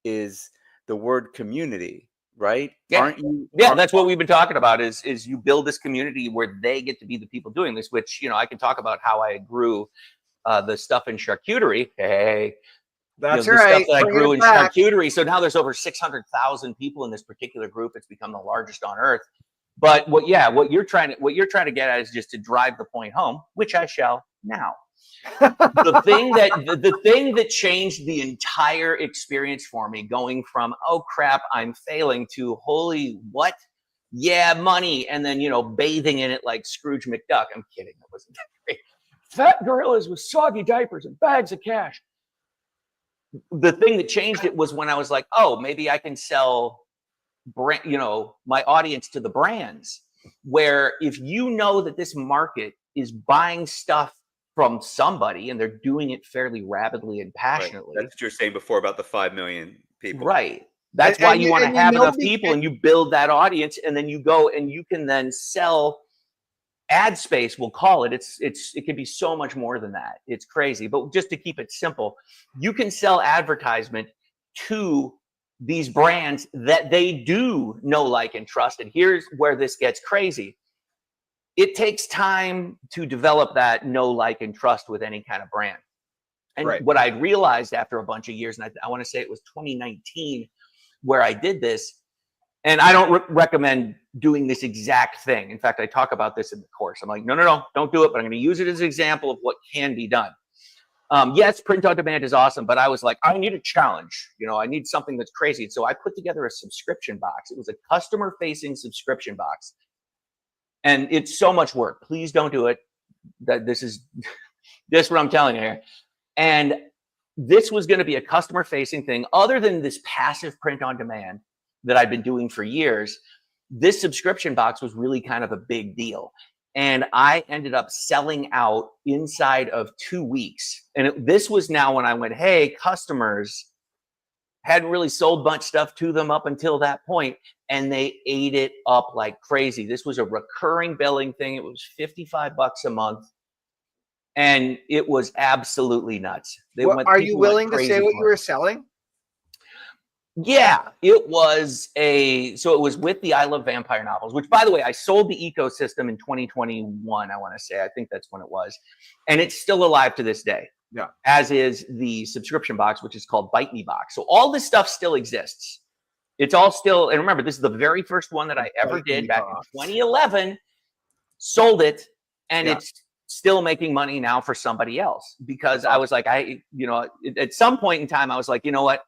is the word community. right? Yeah. Aren't you? Yeah, that's what we've been talking about is you build this community where they get to be the people doing this, which, I can talk about how I grew the stuff in charcuterie. Hey, That's the stuff right. that I Bringing grew it in back. charcuterie. So now there's over 600,000 people in this particular group. It's become the largest on earth. But what you're trying to get at is just to drive the point home, which I shall now. The thing that changed the entire experience for me, going from oh crap, I'm failing, to holy what? Yeah, money, and then bathing in it like Scrooge McDuck. I'm kidding, that wasn't that great. Fat gorillas with soggy diapers and bags of cash. The thing that changed it was when I was like, oh, maybe I can sell my audience to the brands, where if that this market is buying stuff from somebody and they're doing it fairly rapidly and passionately. Right. That's what you're saying before about the 5 million people. Right. That's why you want to have enough people, and you build that audience, and then you go and you can then sell ad space, we'll call it. It can be so much more than that. It's crazy. But just to keep it simple, you can sell advertisement to these brands that they do know, like, and trust. And here's where this gets crazy. It takes time to develop that know, like, and trust with any kind of brand. And what I realized after a bunch of years, and I want to say it was 2019 where I did this, and I don't recommend doing this exact thing. In fact, I talk about this in the course. I'm like, no, don't do it, but I'm going to use it as an example of what can be done. Yes, print on demand is awesome, but I was like, I need a challenge. I need something that's crazy. And so I put together a subscription box. It was a customer-facing subscription box. And it's so much work. Please don't do it. This is what I'm telling you here. And this was going to be a customer-facing thing. Other than this passive print on demand that I've been doing for years, this subscription box was really kind of a big deal. And I ended up selling out inside of 2 weeks. And this was now when I went, hey, customers hadn't really sold much stuff to them up until that point, and they ate it up like crazy. This was a recurring billing thing. It was $55 a month, and it was absolutely nuts. Are you willing to say what you were selling? Yeah, it was with the I Love Vampire novels, which, by the way, I sold the ecosystem in 2021, I want to say. I think that's when it was. And it's still alive to this day. Yeah. As is the subscription box, which is called Bite Me Box. So all this stuff still exists. It's all still, and remember, this is the very first one that I ever did back in 2011, sold it, and it's still making money now for somebody else, because I was like, at some point in time, I was like, you know what?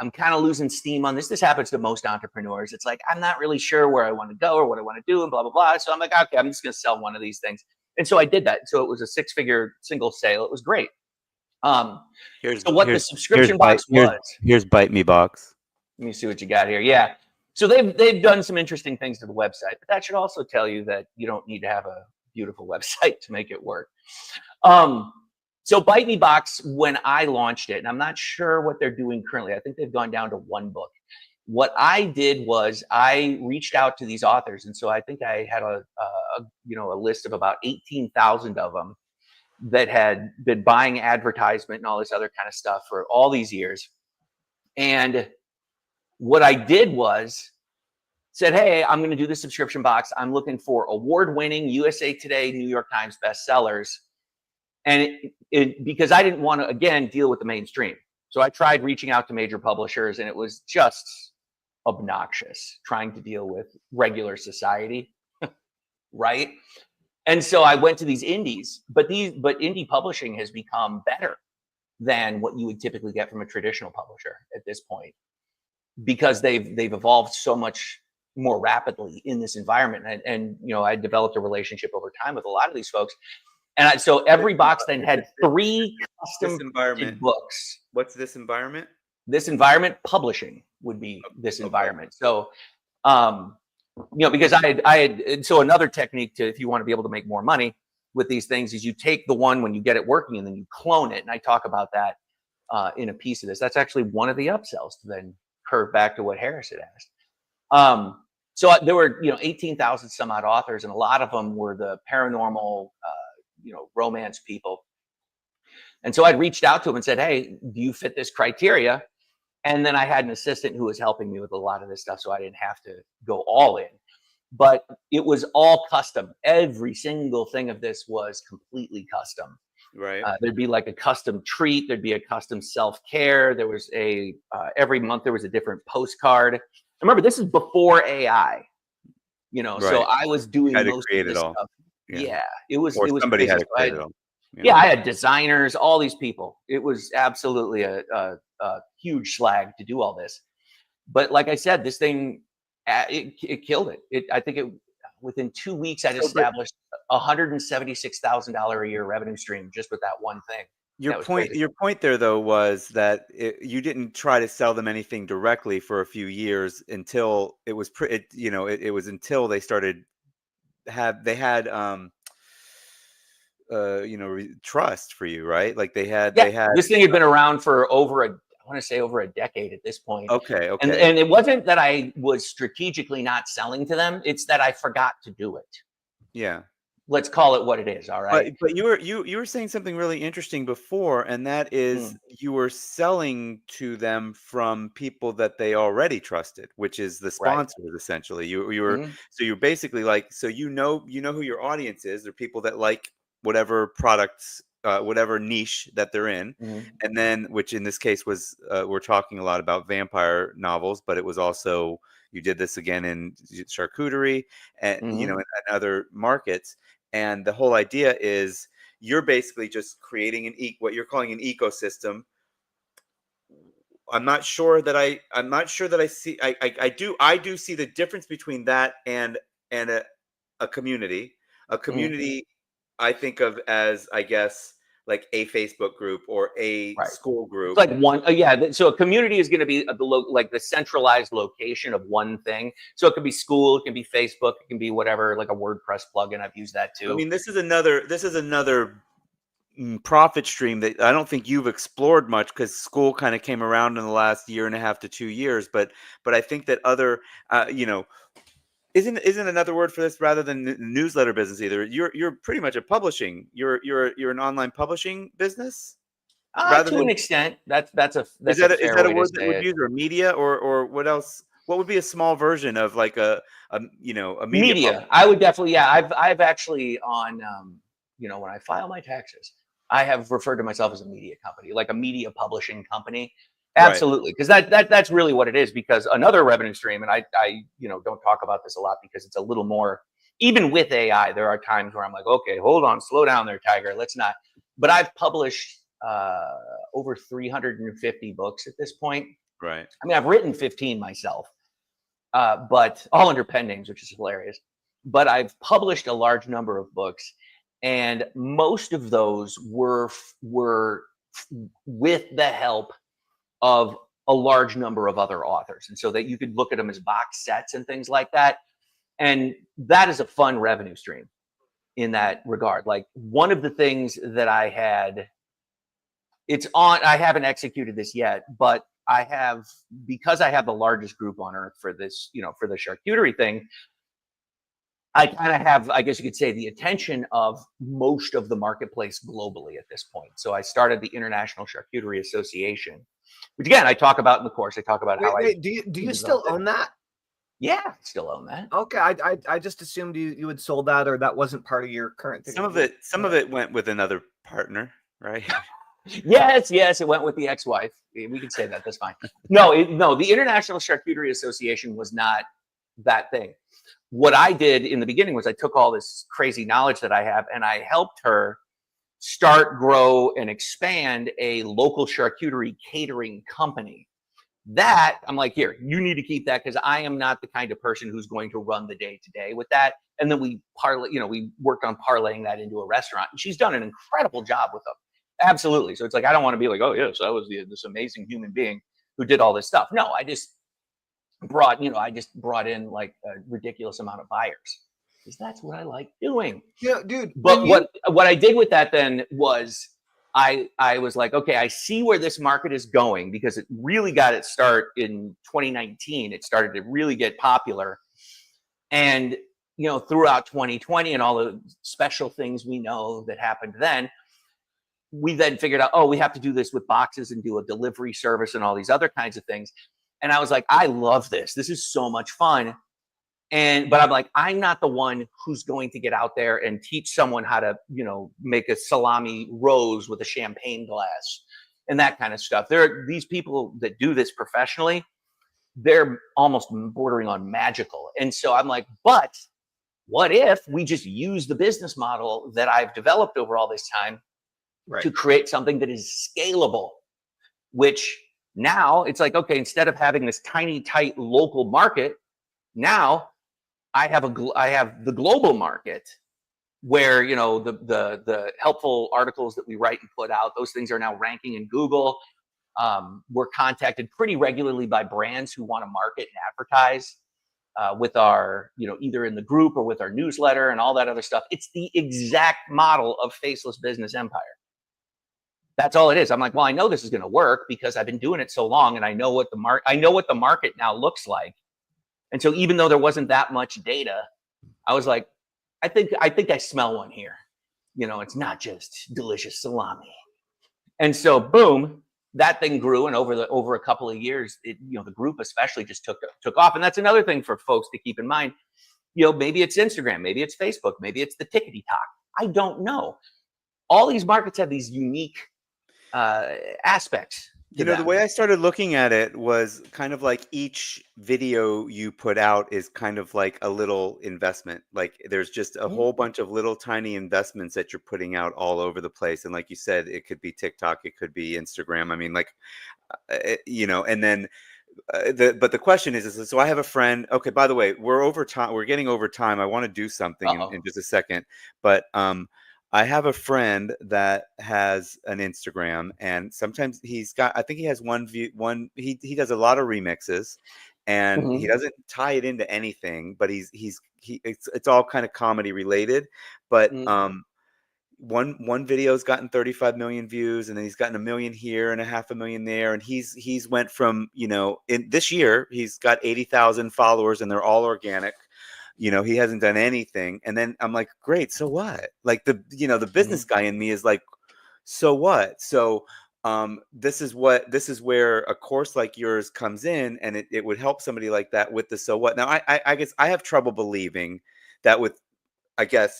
I'm kind of losing steam on this. This happens to most entrepreneurs. It's like, I'm not really sure where I want to go or what I want to do and blah, blah, blah. So I'm like, okay, I'm just going to sell one of these things. And so I did that. So it was a 6-figure single sale. It was great. Here's the subscription box was. Here's Bite Me Box. Let me see what you got here. Yeah. So they've done some interesting things to the website, but that should also tell you that you don't need to have a beautiful website to make it work. So Bite Me Box, when I launched it, and I'm not sure what they're doing currently. I think they've gone down to 1 book. What I did was I reached out to these authors. And so I think I had a list of about 18,000 of them that had been buying advertisement and all this other kind of stuff for all these years. And what I did was said, hey, I'm going to do the subscription box. I'm looking for award-winning USA Today, New York Times bestsellers. And because I didn't want to, again, deal with the mainstream. So I tried reaching out to major publishers, and it was just obnoxious trying to deal with regular society, right? And so I went to these indies, but indie publishing has become better than what you would typically get from a traditional publisher at this point, because they've evolved so much more rapidly in this environment. And I developed a relationship over time with a lot of these folks. And so every box then had 3 custom books. What's this environment? This environment, publishing would be this environment. So, because I had, so another technique if you want to be able to make more money with these things is you take the one when you get it working and then you clone it. And I talk about that in a piece of this. That's actually one of the upsells to then curve back to what Harris had asked. So there were, 18,000 some odd authors, and a lot of them were the paranormal, romance people. And so I'd reached out to them and said, hey, do you fit this criteria? And then I had an assistant who was helping me with a lot of this stuff, so I didn't have to go all in. But it was all custom. Every single thing of this was completely custom. Right. There'd be like a custom treat. There'd be a custom self-care. There was every month there was a different postcard. Remember, this is before AI, so Right. I was doing Had to most create of it this all. stuff. Yeah. Yeah, it was Or somebody crazy. had to So create it all. yeah, I had designers, all these people. It was absolutely a huge slag to do all this. But like I said, this thing, it killed it. I think within 2 weeks, I'd established $176,000 a year revenue stream just with that one thing. Your point there, though, was that you didn't try to sell them anything directly for a few years until it was, it was until they started trust for you, right? Like they had. This thing had been around for I want to say over a decade at this point. Okay. And it wasn't that I was strategically not selling to them. It's that I forgot to do it. Yeah. Let's call it what it is. All right. But you were saying something really interesting before, and that is you were selling to them from people that they already trusted, which is the sponsors essentially. You were so you're basically like, so you know who your audience is. They're people that like whatever products, whatever niche that they're in, and then which in this case was we're talking a lot about vampire novels, but it was also you did this again in charcuterie and in other markets. And the whole idea is you're basically just creating what you're calling an ecosystem. I'm not sure that I see. I do see the difference between that and a community. A community I think of as, I guess, like a Facebook group or a school group. It's like one, so a community is going to be like the centralized location of one thing. So it could be school, it can be Facebook, it can be whatever, like a WordPress plugin. I've used that too. I mean, this is another profit stream that I don't think you've explored much because school kind of came around in the last year and a half to 2 years. But I think that other, isn't another word for this rather than newsletter business either. You're pretty much a publishing. You're an online publishing business. To an extent, that's a is that a word that would use, or media, or what else? What would be a small version of like a media? I would definitely, I've actually on when I file my taxes, I have referred to myself as a media company, like a media publishing company. Absolutely, because that's really what it is. Because another revenue stream, and I don't talk about this a lot because it's a little more. Even with AI, there are times where I'm like, okay, hold on, slow down there, Tiger. Let's not. But I've published over 350 books at this point. Right. I mean, I've written 15 myself, but all under pen names, which is hilarious. But I've published a large number of books, and most of those were with the help of a large number of other authors. And so that you could look at them as box sets and things like that. And that is a fun revenue stream in that regard. Like one of the things that I had, I haven't executed this yet, but because I have the largest group on earth for this, for the charcuterie thing, I kind of have, I guess you could say, the attention of most of the marketplace globally at this point. So I started the International Charcuterie Association, which again, I talk about in the course. I talk about do you still own that? Yeah, I still own that. Okay, I just assumed you had sold that, or that wasn't part of your current thing. Some of it went with another partner, right? Yes, it went with the ex-wife. We can say that. That's fine. No, the International Charcuterie Association was not that thing. What I did in the beginning was I took all this crazy knowledge that I have and I helped her start, grow, and expand a local charcuterie catering company. That I'm like, here, you need to keep that because I am not the kind of person who's going to run the day to day with that. And then we worked on parlaying that into a restaurant, and she's done an incredible job with them. Absolutely. So it's like, I don't want to be like, oh yes, I was this amazing human being who did all this stuff. No, I just brought in like a ridiculous amount of buyers because that's what I like doing. Yeah, dude. But what I did with that then was I was like, okay, I see where this market is going because it really got its start in 2019. It started to really get popular. And, throughout 2020 and all the special things we know that happened then, we then figured out, oh, we have to do this with boxes and do a delivery service and all these other kinds of things. And I was like, I love this. This is so much fun. But I'm like, I'm not the one who's going to get out there and teach someone how to, make a salami rose with a champagne glass and that kind of stuff. There are these people that do this professionally. They're almost bordering on magical. And so I'm like, but what if we just use the business model that I've developed over all this time to create something that is scalable, which now it's like, okay, instead of having this tiny, tight local market, now I have the global market where, the helpful articles that we write and put out, those things are now ranking in Google. We're contacted pretty regularly by brands who want to market and advertise with our, either in the group or with our newsletter and all that other stuff. It's the exact model of Faceless Business Empire. That's all it is. I'm like, well, I know this is going to work because I've been doing it so long, and I know what the market now looks like. And so even though there wasn't that much data, I was like, I think I smell one here. It's not just delicious salami. And so boom, that thing grew, and over a couple of years, the group especially just took off. And that's another thing for folks to keep in mind. Maybe it's Instagram, maybe it's Facebook, maybe it's the tickety talk. I don't know. All these markets have these unique aspects. The way I started looking at it was kind of like each video you put out is kind of like a little investment. Like there's just a whole bunch of little tiny investments that you're putting out all over the place. And like you said, it could be TikTok, it could be Instagram. I mean, and then but the question is so I have a friend. Okay, by the way, we're over time. We're getting over time. I want to do something in just a second, but I have a friend that has an Instagram, and sometimes I think he has he does a lot of remixes, and he doesn't tie it into anything, but it's all kind of comedy related. But one video's gotten 35 million views, and then he's gotten 1 million here and 500,000 there. And he's went from, in this year, he's got 80,000 followers, and they're all organic. He hasn't done anything. And then I'm like, great. So what? Like the business guy in me is like, so what? So this is where a course like yours comes in, and it would help somebody like that with the so what. Now, I guess I have trouble believing that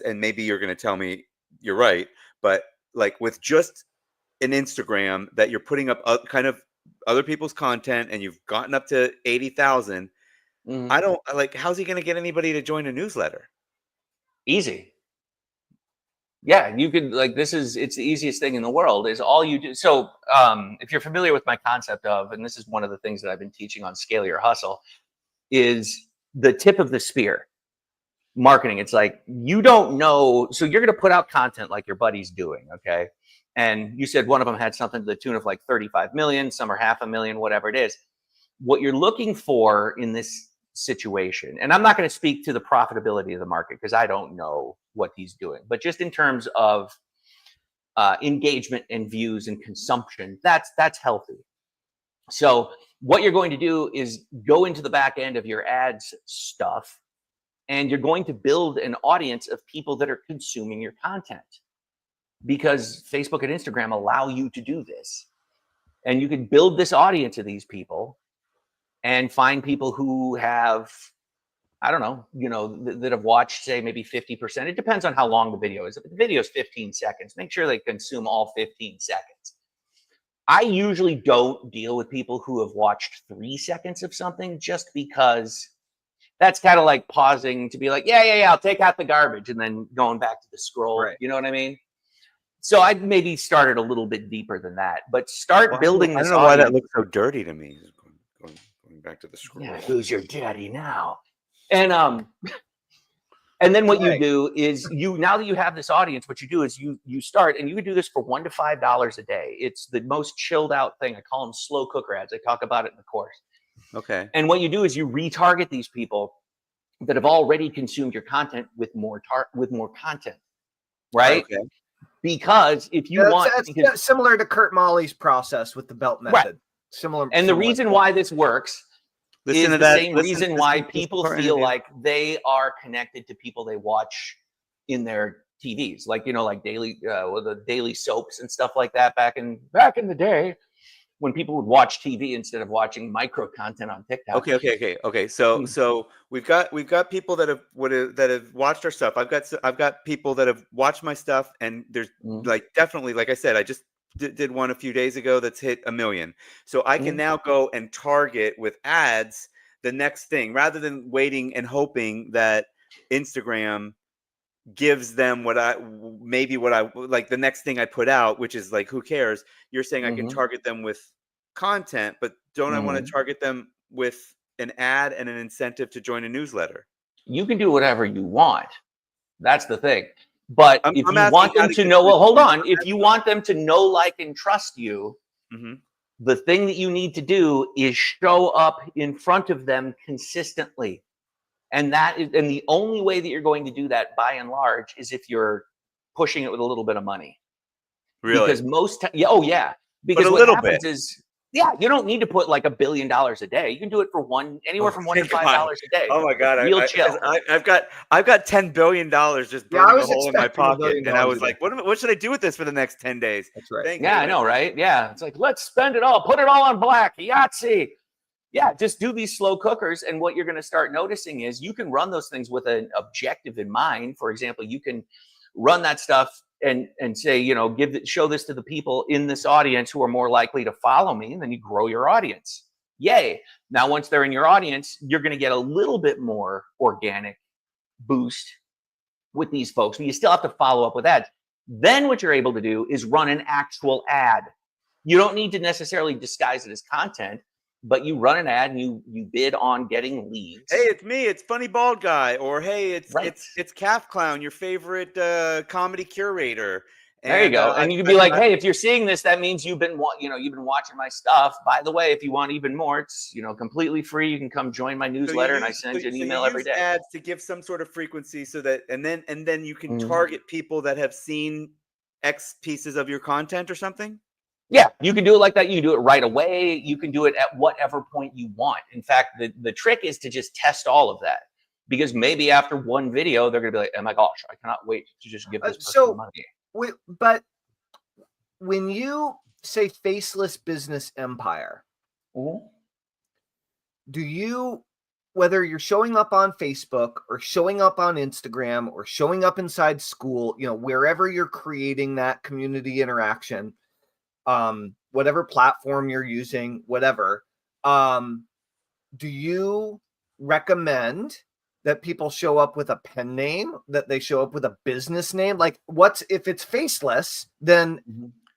and maybe you're going to tell me you're right, but like with just an Instagram that you're putting up kind of other people's content, and you've gotten up to 80,000. I don't how's he going to get anybody to join a newsletter? Easy. Yeah, you could it's the easiest thing in the world is all you do. So if you're familiar with my concept of, and this is one of the things that I've been teaching on Scale Your Hustle, is the tip of the spear marketing. It's like, you don't know. So you're going to put out content like your buddy's doing. Okay. And you said one of them had something to the tune of like 35 million, some are 500,000, whatever it is. What you're looking for in this situation, and I'm not going to speak to the profitability of the market because I don't know what he's doing, but just in terms of engagement and views and consumption, that's healthy. So what you're going to do is go into the back end of your ads stuff, and you're going to build an audience of people that are consuming your content, because Facebook and Instagram allow you to do this. And you can build this audience of these people and find people who have, I don't know, that have watched, say, maybe 50%. It depends on how long the video is. If the video is 15 seconds, make sure they consume all 15 seconds. I usually don't deal with people who have watched 3 seconds of something, just because that's kind of like pausing to be like, yeah, I'll take out the garbage, and then going back to the scroll. Right. You know what I mean? So I'd maybe started a little bit deeper than that, but building this. I don't know why that looks so dirty to me. Going back to the scroll. Yeah, who's your daddy now? And then what you do is now that you have this audience, what you do is you start, and you can do this for $1 to $5 a day. It's the most chilled out thing. I call them slow cooker ads. I talk about it in the course. Okay. And what you do is you retarget these people that have already consumed your content with more content, right? Okay. Because if you that's similar to Kurt Molly's process with the belt method. Right. Similar. The reason why this works is the same reason why people feel like they are connected to people they watch in their TVs, like, like daily, the daily soaps and stuff like that back in the day when people would watch TV instead of watching micro content on TikTok. Okay. So we've got people that have watched our stuff. I've got people that have watched my stuff, and there's like definitely, like I said, I just did one a few days ago that's hit 1 million. So I can now go and target with ads the next thing rather than waiting and hoping that Instagram gives them what I like the next thing I put out, which is like, who cares? You're saying I can target them with content, but don't I want to target them with an ad and an incentive to join a newsletter? You can do whatever you want. That's the thing. But if I'm you want them to know, well, hold on. If you want them to know, like, and trust you, the thing that you need to do is show up in front of them consistently. And the only way that you're going to do that, by and large, is if you're pushing it with a little bit of money. Really? Because because but what happens is, you don't need to put like $1 billion a day. You can do it for anywhere from $1 to $5 a day. Oh my God! Real chill. I've got $10 billion just burning a hole in my pocket, and I was like, what should I do with this for the next 10 days? That's right. I know, right? Yeah, it's like, let's spend it all, put it all on black, Yahtzee. Yeah, just do these slow cookers, and what you're going to start noticing is you can run those things with an objective in mind. For example, you can run that stuff and say, show this to the people in this audience who are more likely to follow me, and then you grow your audience. Yay. Now, once they're in your audience, you're going to get a little bit more organic boost with these folks, but you still have to follow up with ads. Then what you're able to do is run an actual ad. You don't need to necessarily disguise it as content, but you run an ad and you bid on getting leads. Hey, it's me. It's Funny Bald Guy. Or hey, it's Calf Clown, your favorite comedy curator. There you go. And you can be like, hey, if you're seeing this, that means you've been watching my stuff. By the way, if you want even more, it's completely free. You can come join my newsletter, and I send you an email every day. Ads to give some sort of frequency, so that and then you can target people that have seen X pieces of your content or something. Yeah, you can do it like that. You can do it right away. You can do it at whatever point you want. In fact, the trick is to just test all of that, because maybe after one video, they're going to be like, oh my gosh, I cannot wait to just give this person money. But when you say faceless business empire, do you, whether you're showing up on Facebook or showing up on Instagram or showing up inside school, wherever you're creating that community interaction, whatever platform you're using, whatever, do you recommend that people show up with a pen name, that they show up with a business name? Like, if it's faceless, then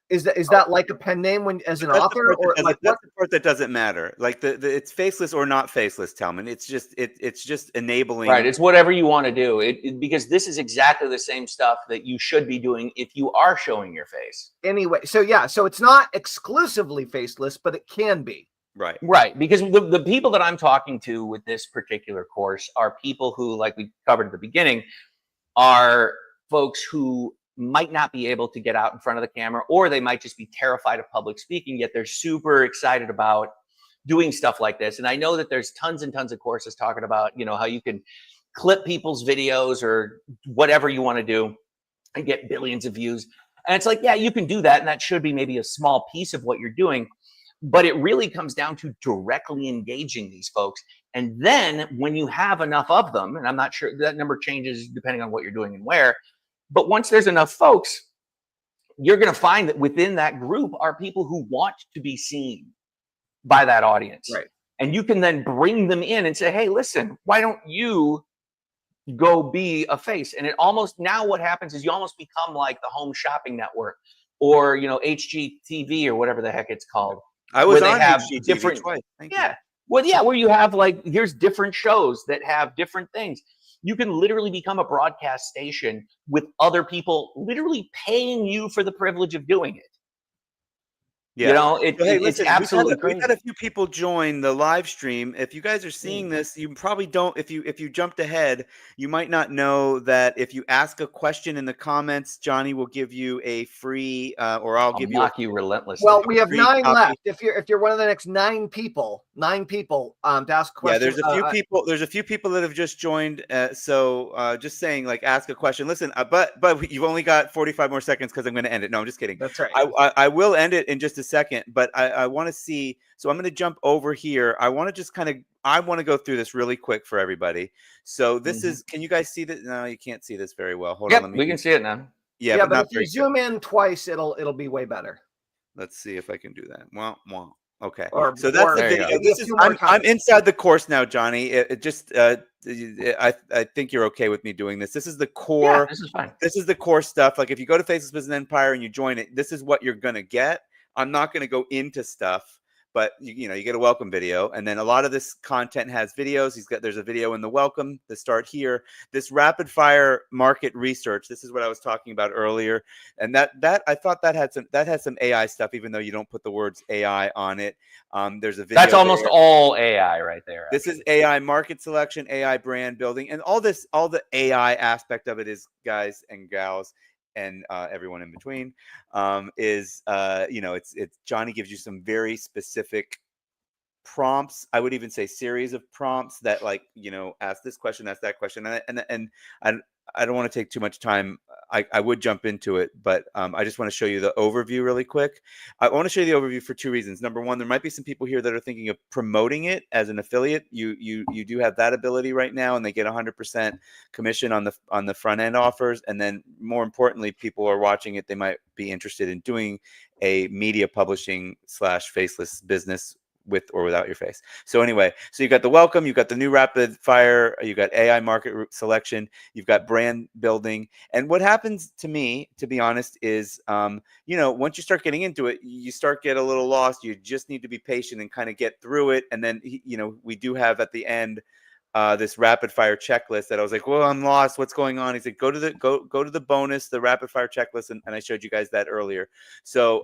is that like a pen name when as an author, or like that's the part that doesn't matter? Like it's faceless or not faceless, Tellman. It's just enabling. Right. It's whatever you want to do. Because this is exactly the same stuff that you should be doing if you are showing your face. Anyway, so it's not exclusively faceless, but it can be. Right. Because the people that I'm talking to with this particular course are people who, like we covered at the beginning, are folks who might not be able to get out in front of the camera, or they might just be terrified of public speaking, yet they're super excited about doing stuff like this. And I know that there's tons and tons of courses talking about, how you can clip people's videos or whatever you want to do and get billions of views. And it's like, yeah, you can do that. And that should be maybe a small piece of what you're doing. But it really comes down to directly engaging these folks. And then when you have enough of them, and I'm not sure that number changes depending on what you're doing and where, but once there's enough folks, you're going to find that within that group are people who want to be seen by that audience. Right. And you can then bring them in and say, hey, listen, why don't you go be a face? And now what happens is you almost become like the Home Shopping Network or, HGTV or whatever the heck it's called. I was on HGTV twice. Where you have here's different shows that have different things. You can literally become a broadcast station with other people literally paying you for the privilege of doing it. Yeah. It's absolutely crazy. We've had a few people join the live stream. If you guys are seeing this, you probably don't. If you jumped ahead, you might not know that if you ask a question in the comments, Jonny will give you a free, or I'll give you mock you relentlessly. Well, we have 9 left. If you're one of the next 9 people, 9 people to ask a question. Yeah, there's a few people. There's a few people that have just joined. So just saying, like, ask a question. Listen, but you've only got 45 more seconds because I'm going to end it. No, I'm just kidding. That's right. I will end it in just a second, but I want to see. So I'm going to jump over here. I want to just I want to go through this really quick for everybody. So this is. Can you guys see that? No, you can't see this very well. Hold on. Let me. We can see it now. Yeah, but not if you zoom in twice, it'll be way better. Let's see if I can do that. Well. Okay, so that's the video. This is I'm inside the course now, Johnny. It just I think you're okay with me doing this. This is the core. Yeah, this is fine. This is the core stuff. Like if you go to Faceless Business Empire and you join it, this is what you're gonna get. I'm not gonna go into stuff, but you get a welcome video, and then a lot of this content has videos. There's a video in the welcome to start here. This rapid fire market research. This is what I was talking about earlier, and that I thought that had some AI stuff, even though you don't put the words AI on it. There's a video. That's almost all AI right there. This is AI market selection, AI brand building, and all the AI aspect of it is, guys and gals, and everyone in between, it's Johnny gives you some very specific prompts. I would even say series of prompts that, like, ask this question, ask that question, and I don't want to take too much time. I would jump into it, but I just want to show you the overview really quick. I want to show you the overview for 2 reasons. Number one, there might be some people here that are thinking of promoting it as an affiliate. You do have that ability right now, and they get 100% commission on the front end offers. And then more importantly, people are watching it. They might be interested in doing a media publishing / faceless business with or without your face. So anyway, so you've got the welcome, you've got the new rapid fire, you've got AI market selection, you've got brand building. And what happens to me, to be honest, is, once you start getting into it, you start get a little lost. You just need to be patient and kind of get through it. And then, we do have at the end, this rapid fire checklist that I was like, well, I'm lost. What's going on? He's like, go to the bonus, the rapid fire checklist. And I showed you guys that earlier. So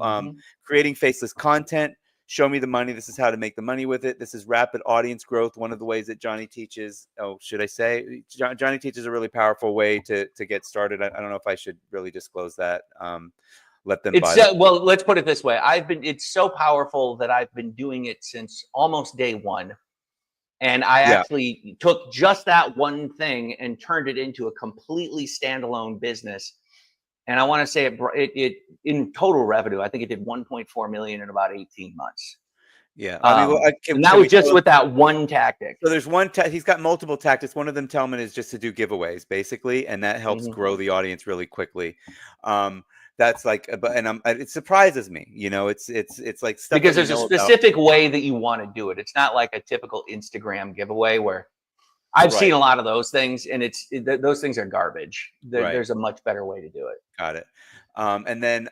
creating faceless content, show me the money. This is how to make the money with it. This is rapid audience growth. One of the ways that Johnny teaches. Oh, should I say? Johnny teaches a really powerful way to get started. I don't know if I should really disclose that. Let them buy it. Well, let's put it this way. It's so powerful that I've been doing it since almost day one. And I actually took just that one thing and turned it into a completely standalone business. And I want to say it in total revenue, I think it did 1.4 million in about 18 months. Yeah. And that was just with that one tactic. So there's he's got multiple tactics. One of them, Tellman, is just to do giveaways, basically. And that helps grow the audience really quickly. That's like, it surprises me, it's like stuff because there's a specific way that you want to do it. It's not like a typical Instagram giveaway where I've seen a lot of those things, and those things are garbage. There's a much better way to do it. Got it. And then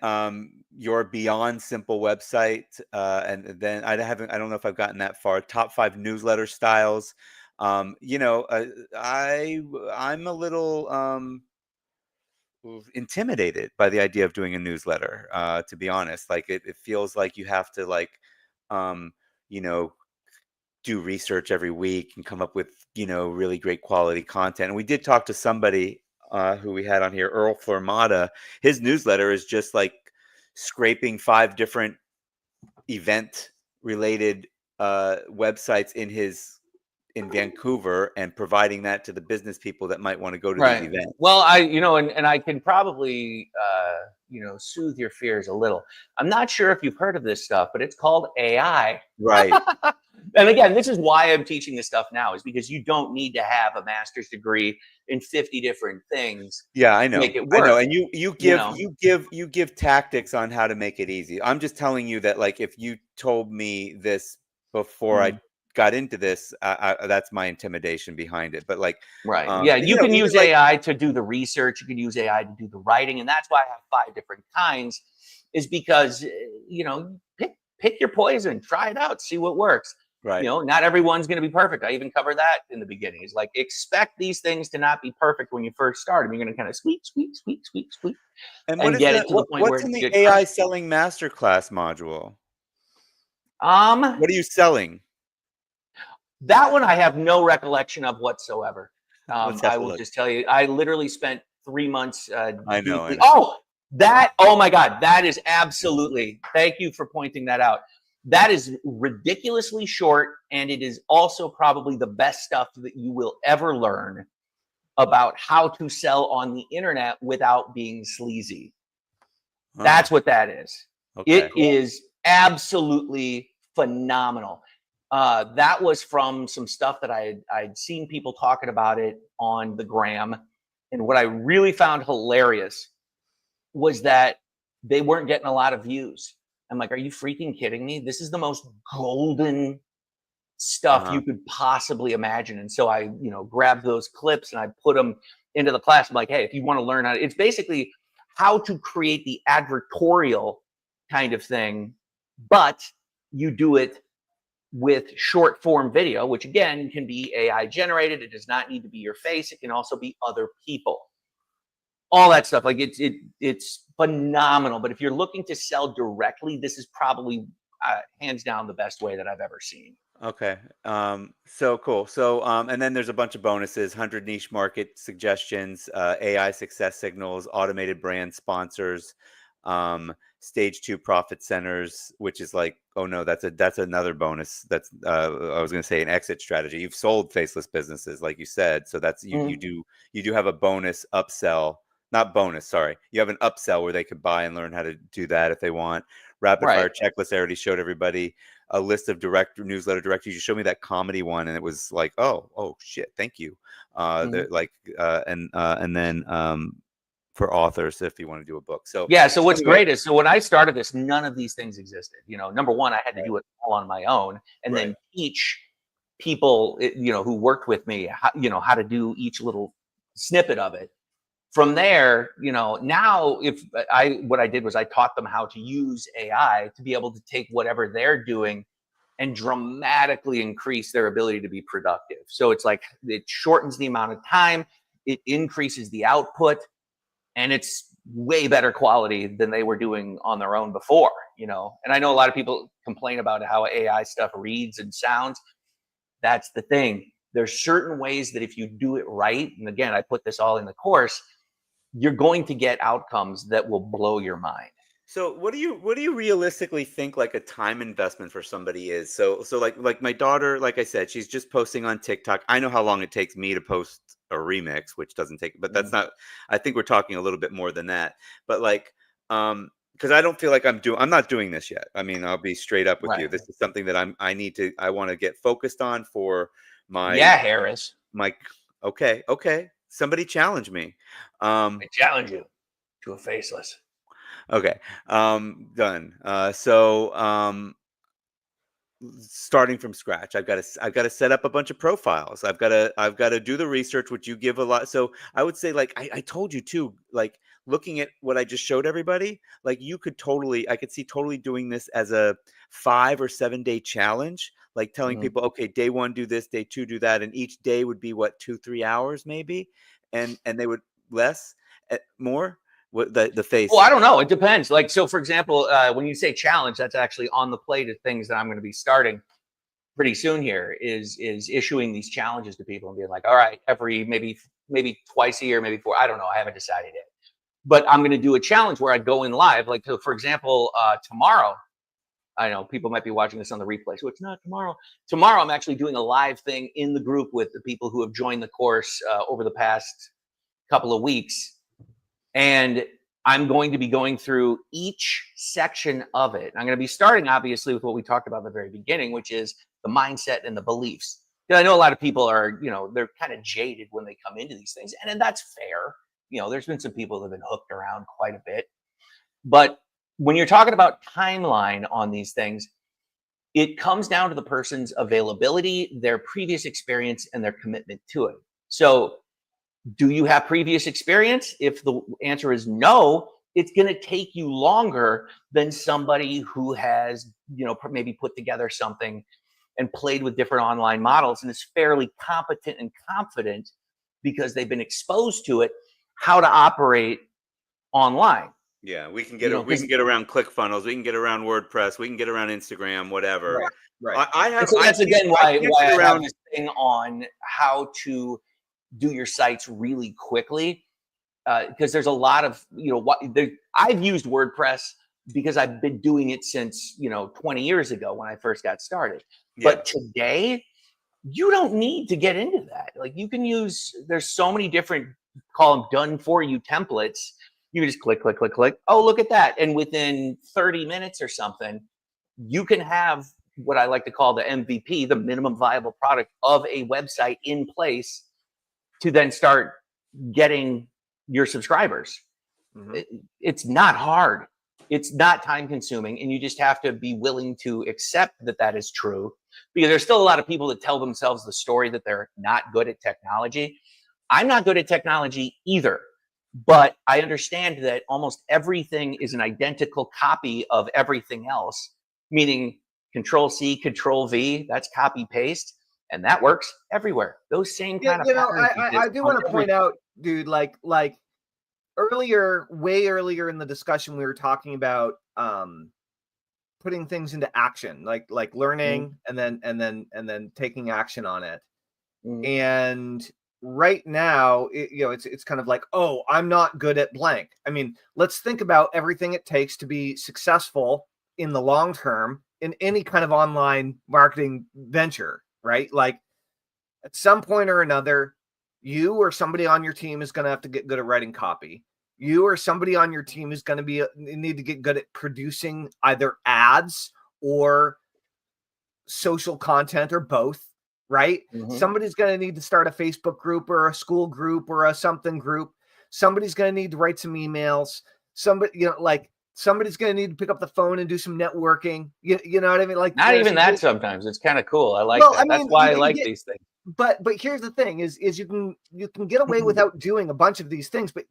your Beyond Simple website, and then I don't know if I've gotten that far. Top 5 newsletter styles. I'm a little intimidated by the idea of doing a newsletter. To be honest, like it feels like you have to do research every week and come up with, really great quality content. And we did talk to somebody who we had on here, Earl Flormata. His newsletter is just like scraping 5 different event related websites in Vancouver and providing that to the business people that might want to go to these events. Well, and I can probably, soothe your fears a little. I'm not sure if you've heard of this stuff, but it's called AI. Right. And again, this is why I'm teaching this stuff now, is because you don't need to have a master's degree in 50 different things. Yeah, I know. To make it work. I know. And you give tactics on how to make it easy. I'm just telling you that, like, if you told me this before I got into this, that's my intimidation behind it. But you can use AI to do the research. You can use AI to do the writing, and that's why I have 5 different kinds. Is because pick your poison, try it out, see what works. Right. Not everyone's going to be perfect. I even cover that in the beginning. It's like, expect these things to not be perfect when you first start. And you're going to kind of squeak, and get it to the point where what's in the AI selling masterclass module? What are you selling? That one I have no recollection of whatsoever. I will just tell you, I literally spent 3 months. I know. Oh my God, that is absolutely. Thank you for pointing that out. That is ridiculously short, and it is also probably the best stuff that you will ever learn about how to sell on the internet without being sleazy. That's what that is. Okay. It is absolutely phenomenal. That was from some stuff that I'd seen people talking about it on the gram. And what I really found hilarious was that they weren't getting a lot of views. I'm like, are you freaking kidding me? This is the most golden stuff you could possibly imagine. And so I, grabbed those clips and I put them into the class. I'm like, hey, if you want to learn how to, it's basically how to create the advertorial kind of thing, but you do it with short form video, which again can be AI generated. It does not need to be your face. It can also be other people. All that stuff, like it's phenomenal. But if you're looking to sell directly, this is probably hands down the best way that I've ever seen. Okay. So cool. So, and then there's a bunch of bonuses: 100 niche market suggestions, AI success signals, automated brand sponsors, stage 2 profit centers, which is like, oh no, that's another bonus. That's I was going to say an exit strategy. You've sold faceless businesses, like you said, so that's you do have a bonus upsell. Not bonus, sorry. You have an upsell where they could buy and learn how to do that if they want. Rapid fire checklist. I already showed everybody a list of newsletter directories. You showed me that comedy one, and it was like, oh shit, thank you. And then for authors, if you want to do a book. So yeah. So what's great is, so when I started this, none of these things existed. Number one, I had to do it all on my own, and then teach people, who worked with me, how to do each little snippet of it. From there, now what I did was I taught them how to use AI to be able to take whatever they're doing and dramatically increase their ability to be productive. So it's like it shortens the amount of time, it increases the output, and it's way better quality than they were doing on their own before, And I know a lot of people complain about how AI stuff reads and sounds. That's the thing. There's certain ways that if you do it right, and again, I put this all in the course, you're going to get outcomes that will blow your mind. So what do you realistically think like a time investment for somebody is? So like my daughter, like I said, she's just posting on TikTok. I know how long it takes me to post a remix, which doesn't take, but that's not, I think we're talking a little bit more than that. But like, because I don't feel like I'm not doing this yet. I mean, I'll be straight up with you. This is something that I want to get focused on for my Harris. Okay. Somebody challenge me. I challenge you to a faceless. Okay. Done. Starting from scratch, I've got to set up a bunch of profiles. I've got to do the research, which you give a lot. So I would say, like, I told you too, like looking at what I just showed everybody, like I could see totally doing this as a 5 or 7 day challenge, like telling people, okay, day 1, do this, day 2, do that. And each day would be what, 2-3 hours maybe. And they would more. What the face? Well, I don't know. It depends. Like, so for example, when you say challenge, that's actually on the plate of things that I'm going to be starting pretty soon here is issuing these challenges to people and being like, all right, every maybe twice a year, maybe 4, I don't know. I haven't decided yet, but I'm going to do a challenge where I go in live. Like, so for example, tomorrow, I know people might be watching this on the replay, so it's not tomorrow. Tomorrow, I'm actually doing a live thing in the group with the people who have joined the course over the past couple of weeks. And I'm going to be going through each section of it. I'm going to be starting, obviously, with what we talked about at the very beginning, which is the mindset and the beliefs. Because I know a lot of people are, they're kind of jaded when they come into these things. And that's fair. There's been some people that have been hooked around quite a bit. But when you're talking about timeline on these things, it comes down to the person's availability, their previous experience, and their commitment to it. So do you have previous experience? If the answer is no, it's going to take you longer than somebody who has, maybe put together something and played with different online models and is fairly competent and confident because they've been exposed to it, how to operate online. Yeah, we can get around ClickFunnels, we can get around WordPress, we can get around Instagram, whatever. Right. That's again why I have this thing on how to do your sites really quickly, because there's a lot of I've used WordPress because I've been doing it since, 20 years ago when I first got started. Yeah. But today, you don't need to get into that. Like you can use, there's so many different, call them done for you templates. You just click, click, click, click. Oh, look at that. And within 30 minutes or something, you can have what I like to call the MVP, the minimum viable product of a website in place to then start getting your subscribers. It's not hard. It's not time consuming. And you just have to be willing to accept that that is true, because there's still a lot of people that tell themselves the story that they're not good at technology. I'm not good at technology either, but I understand that almost everything is an identical copy of everything else, meaning Control C, Control V, that's copy paste. And that works everywhere. Those same kind of patterns. I do want to point out, dude, like earlier, way earlier in the discussion, we were talking about putting things into action, like learning and then taking action on it. And right now, it's kind of like, oh, I'm not good at blank. I mean, let's think about everything it takes to be successful in the long term in any kind of online marketing venture, right? Like at some point or another, you or somebody on your team is going to have to get good at writing copy. You or somebody on your team is going to need to get good at producing either ads or social content or both, right? Somebody's going to need to start a Facebook group or a school group or a something group. Somebody's going to need to write some emails. Somebody's going to need to pick up the phone and do some networking. You know what I mean? Like not even that. Sometimes it's kind of cool. I like that. I mean, that's why I like these things. But here's the thing: is you can get away without doing a bunch of these things, but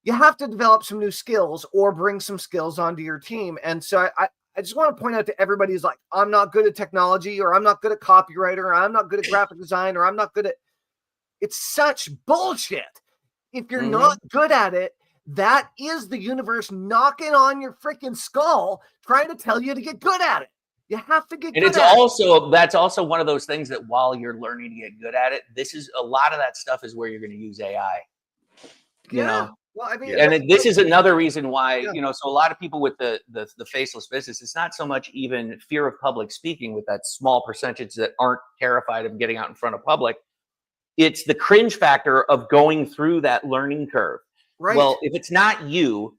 you have to develop some new skills or bring some skills onto your team. And so I just want to point out to everybody who's like, I'm not good at technology, or I'm not good at copywriter, or I'm not good at graphic design, or I'm not good at. It's such bullshit. If you're not good at it, that is the universe knocking on your freaking skull, trying to tell you to get good at it. You have to get good at it. That's also one of those things that while you're learning to get good at it, this is a lot of that stuff is where you're going to use AI. You know? Well, I mean, and this is another reason why, so a lot of people with the faceless business, it's not so much even fear of public speaking with that small percentage that aren't terrified of getting out in front of public. It's the cringe factor of going through that learning curve. Right. Well, if it's not you,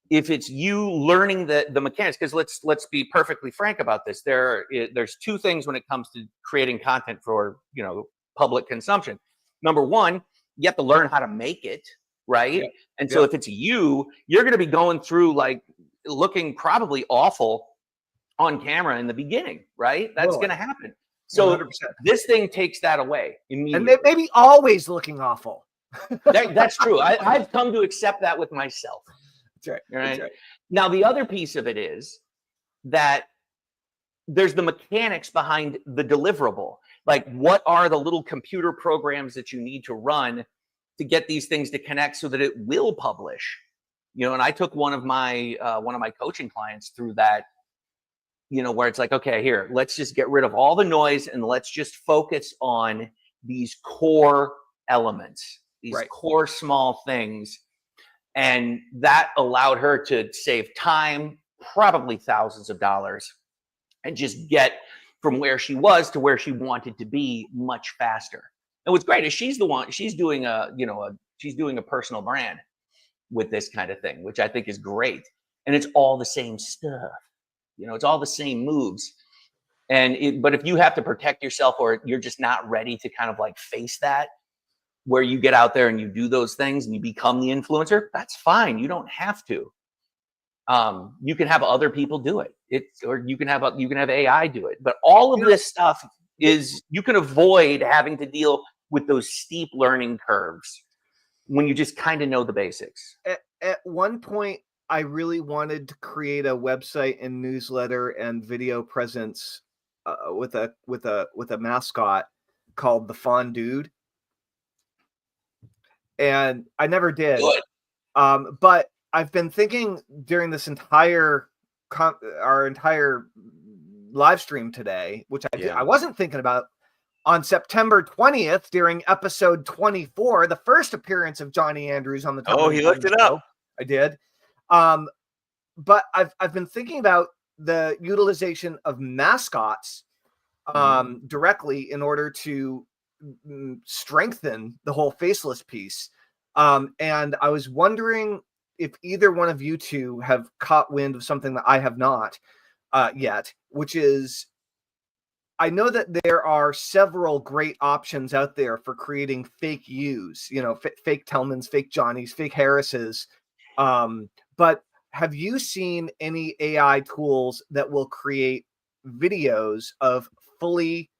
if it's you learning the mechanics, because let's be perfectly frank about this. There's two things when it comes to creating content for public consumption. Number one, you have to learn how to make it, right? Yeah. And so if it's you're going to be going through like looking probably awful on camera in the beginning, right? That's going to happen. So 100%. This thing takes that away immediately. And maybe always looking awful. That's true. I've come to accept that with myself. That's right. Right? That's right. Now, the other piece of it is that there's the mechanics behind the deliverable. Like, what are the little computer programs that you need to run to get these things to connect so that it will publish? And I took one of my coaching clients through that, where it's like, okay, here, let's just get rid of all the noise and let's just focus on these core elements. These core small things. And that allowed her to save time, probably thousands of dollars, and just get from where she was to where she wanted to be much faster. And what's great is she's doing a personal brand with this kind of thing, which I think is great. And it's all the same stuff. It's all the same moves. But if you have to protect yourself, or you're just not ready to kind of like face that, where you get out there and you do those things and you become the influencer, that's fine. You don't have to. You can have other people do it. Or you can have AI do it. But all of this stuff is, you can avoid having to deal with those steep learning curves when you just kind of know the basics. At one point, I really wanted to create a website and newsletter and video presence with a mascot called the Fawn Dude. And I never did. But I've been thinking during this our entire live stream today, which I wasn't thinking about, on September 20th during episode 24, the first appearance of Jonny Andrews on the. Oh, he looked it up. I did. But I've been thinking about the utilization of mascots directly in order to strengthen the whole faceless piece. And I was wondering if either one of you two have caught wind of something that I have not yet, which is, I know that there are several great options out there for creating fake yous, fake Tellmans, fake Johnnies, fake Harrises. But have you seen any AI tools that will create videos of fully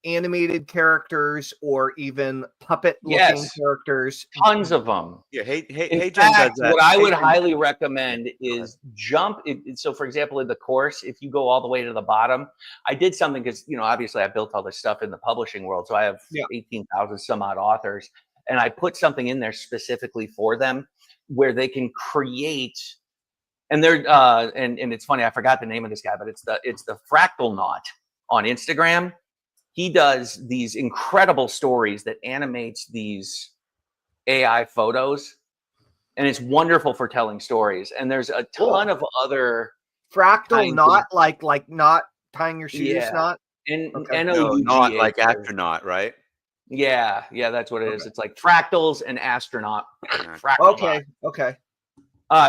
animated characters or even puppet-looking characters? Tons of them. Yeah, In Jen does fact, that. what I Hey would Jen- highly recommend is jump. So, for example, in the course, if you go all the way to the bottom, I did something because, obviously I built all this stuff in the publishing world. So I have 18,000 some odd authors, and I put something in there specifically for them where they can create. And they're and it's funny, I forgot the name of this guy, but it's the Fractal Knot on Instagram. He does these incredible stories that animates these AI photos, and it's wonderful for telling stories. And there's a ton of other Fractal Knot, like not tying your shoes, not No, not like astronaut, right? Yeah, that's what it is. It's like fractals and astronaut. Okay.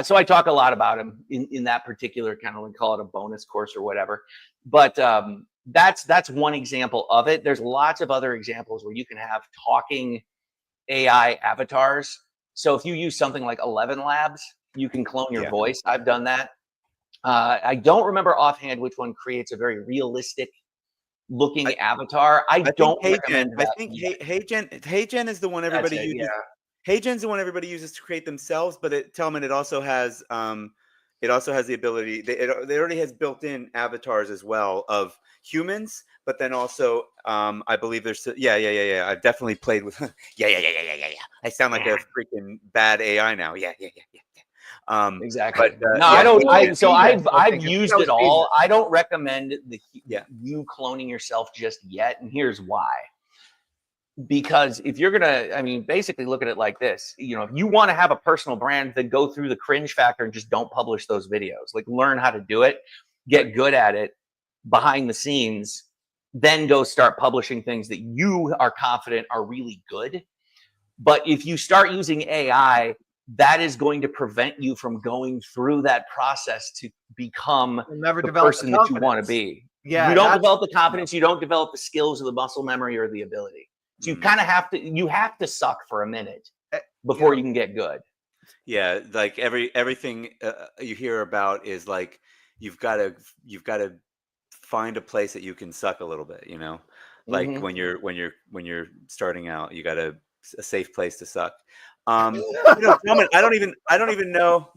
So I talk a lot about him in that particular kind of, call it a bonus course or whatever. But that's one example of it. There's lots of other examples where you can have talking AI avatars. So if you use something like 11 Labs, you can clone your voice. I've done that. I don't remember offhand which one creates a very realistic looking avatar. I don't recommend that. I think Hey Jen is the one everybody uses. Hey Gen's the one everybody uses to create themselves, but Tellman, it also has the ability. It already has built-in avatars as well of humans, but then also I believe there's I've definitely played with I sound like a freaking bad AI now. Exactly. But, no, I don't. I've used it all. I don't recommend you cloning yourself just yet, and here's why. Because if you're gonna, basically look at it like this. If you want to have a personal brand, then go through the cringe factor and just don't publish those videos. Like, learn how to do it, get good at it behind the scenes, then go start publishing things that you are confident are really good. But if you start using AI, that is going to prevent you from going through that process to become the person that you want to be. You don't develop the confidence, you don't develop the skills or the muscle memory or the ability. So you kind of have to suck for a minute before you can get good. Yeah, like everything you hear about is like you've got to find a place that you can suck a little bit, like when you're starting out, you got a safe place to suck. Tellman, I don't even know.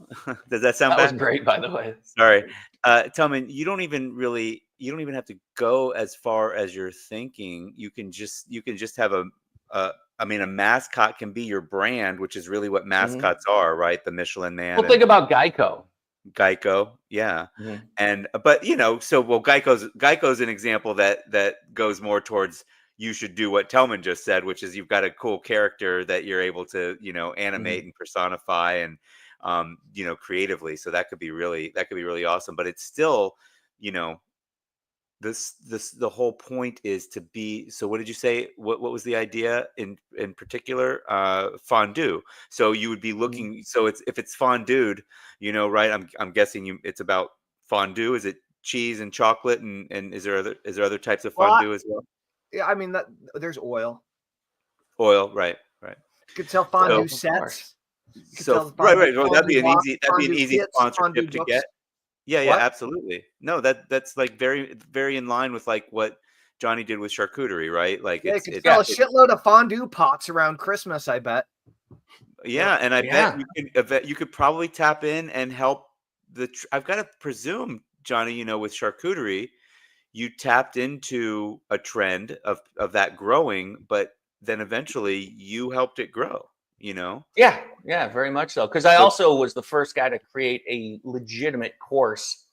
Does that sound bad? That was great, by the way. Sorry. Tellman, you don't even have to go as far as you're thinking. You can just have a mascot can be your brand, which is really what mascots are, right? The Michelin Man. Well, think about Geico. Yeah. Geico's an example that goes more towards, you should do what Tellman just said, which is you've got a cool character that you're able to, animate and personify and, creatively. So that could be really awesome. But it's still, the whole point is to be. So what did you say? What was the idea in particular? Fondue. So you would be looking. So if it's fondued, right? I'm guessing it's about fondue. Is it cheese and chocolate and is there other types of fondue as well? Yeah, there's oil. Oil, right. You could sell fondue sets. Right. Well, that'd be an easy sponsorship to get. Yeah, absolutely. No, that's like very, very in line with like what Jonny did with charcuterie, right? Like you could sell a shitload of fondue pots around Christmas, I bet. Yeah, and I bet you could probably tap in and help I've got to presume, Jonny, with charcuterie, you tapped into a trend of that growing, but then eventually you helped it grow, Yeah, very much so. Because I also was the first guy to create a legitimate course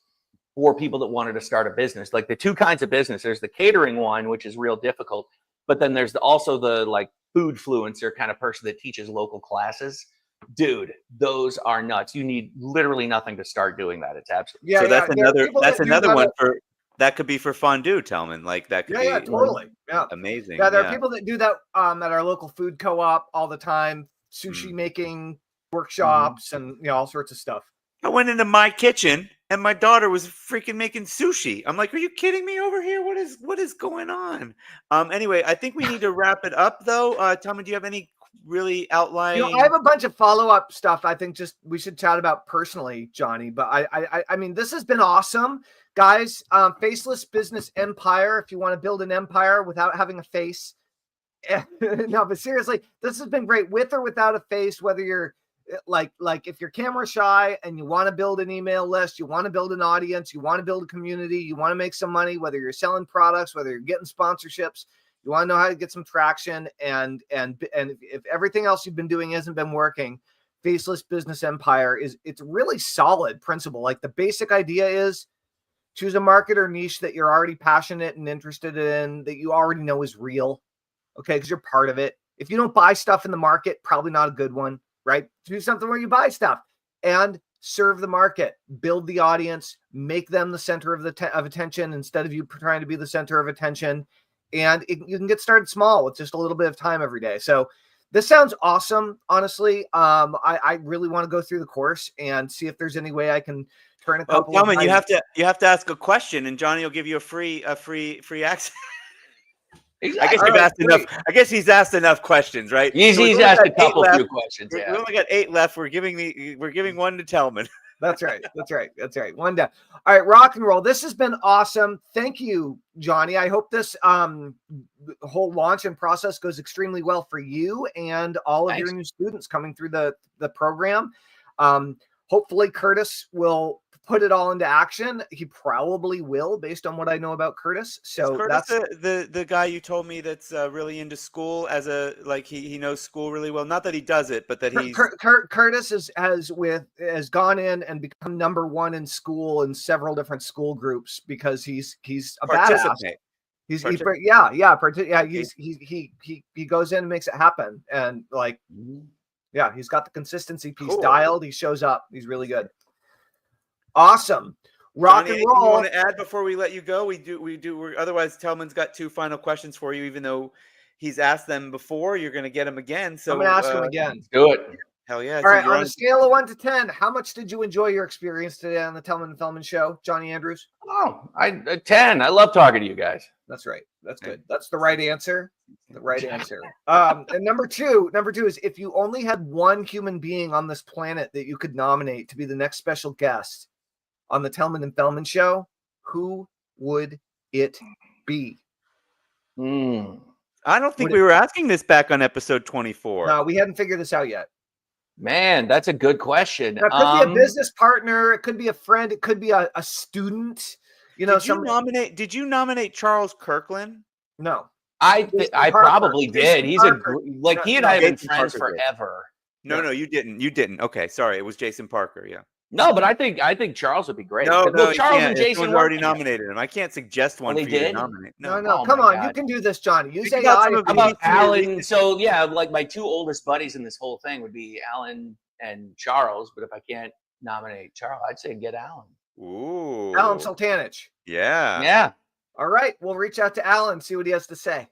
for people that wanted to start a business. Like the two kinds of business, there's the catering one, which is real difficult, but then there's also the like food fluencer kind of person that teaches local classes. dude, those are nuts. You need literally nothing to start doing that. It's absolutely So There are people that do another one that. that could be for fondue, Tellman. Like that could be Totally. Yeah. amazing. Yeah, there are people that do that at our local food co-op all the time, sushi making workshops and all sorts of stuff. I went into my kitchen and my daughter was freaking making sushi. I'm like, are you kidding me over here? What is going on? Anyway, I think we need to wrap it up though. Tellman, do you have any really outlying? I have a bunch of follow-up stuff I think just we should chat about personally, Johnny, but I mean, this has been awesome. Guys, Faceless Business Empire, if you want to build an empire without having a face. No, but seriously, this has been great with or without a face, whether you're like if you're camera shy and you want to build an email list, you want to build an audience, you want to build a community, you want to make some money, whether you're selling products, whether you're getting sponsorships, you want to know how to get some traction, and if everything else you've been doing hasn't been working, Faceless Business Empire it's really solid principle. Like the basic idea is choose a market or niche that you're already passionate and interested in, that you already know is real. Okay, because you're part of it. If you don't buy stuff in the market, probably not a good one, right? Do something where you buy stuff and serve the market, build the audience, make them the center of of attention instead of you trying to be the center of attention. And you can get started small with just a little bit of time every day. So this sounds awesome. Honestly, I really want to go through the course and see if there's any way I can turn a couple. Well, Tellman, you have to ask a question, and Johnny will give you a free access. Exactly. I guess you've asked enough. I guess he's asked enough questions, right? He's asked a couple few questions. We only got 8 left. We're giving one to Tellman. That's right. One down. All right, rock and roll. This has been awesome. Thank you, Johnny. I hope this whole launch and process goes extremely well for you and all of your new students coming through the program. Hopefully Curtis will put it all into action. He probably will, based on what I know about Curtis. So Curtis, that's the guy you told me that's really into school as he knows school really well. Not that he does it, but that he's Curtis has gone in and become number one in school in several different school groups because he's a badass. He goes in and makes it happen, and he's got the consistency piece dialed. He shows up. He's really good. Awesome. Rock Johnny, and roll. you want to add before we let you go? We do. Otherwise, Tellman's got 2 final questions for you, even though he's asked them before. You're going to get them again. So I'm going to ask him again. Do it. Hell yeah. All right. On a scale of 1 to 10, how much did you enjoy your experience today on the Tellman Fellman show, Jonny Andrews? Oh, 10. I love talking to you guys. That's right. That's good. That's the right answer. The right answer. And number two is, if you only had one human being on this planet that you could nominate to be the next special guest on the Tellman and Fellman show, who would it be? I don't think we were asking this back on episode 24. No, we hadn't figured this out yet. Man, that's a good question. It could be a business partner. It could be a friend. It could be a student. Did you nominate Charles Kirkland? No. I probably did. He's he and I have been friends forever. No, you didn't. You didn't. Okay, sorry. It was Jason Parker. Yeah. No, but I think Charles would be great. No, Charles and Jason already nominated him. I can't suggest one for you to nominate. No. Come on, you can do this, Johnny. Use AI. How about Alan? So my 2 oldest buddies in this whole thing would be Alan and Charles. But if I can't nominate Charles, I'd say get Alan. Ooh, Alan Sultanich. Yeah. All right, we'll reach out to Alan, see what he has to say.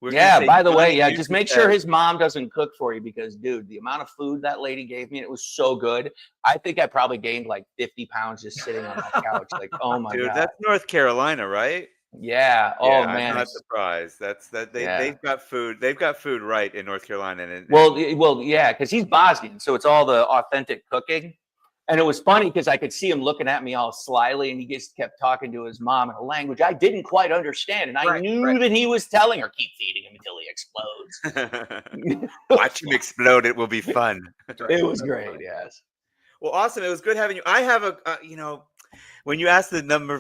By the way, just make sure his mom doesn't cook for you, because, dude, the amount of food that lady gave me, it was so good. I think I probably gained like 50 pounds just sitting on that couch. Like, oh my God. That's North Carolina, right? Yeah. Oh man, I'm not surprised. They've got food. They've got food right in North Carolina. Well, yeah, because he's Bosnian, so it's all the authentic cooking. And it was funny because I could see him looking at me all slyly, and he just kept talking to his mom in a language I didn't quite understand. And I knew that he was telling her, keep feeding him until he explodes. Watch him explode. It will be fun. It was great. Yes. Well, awesome. It was good having you. I have when you ask the number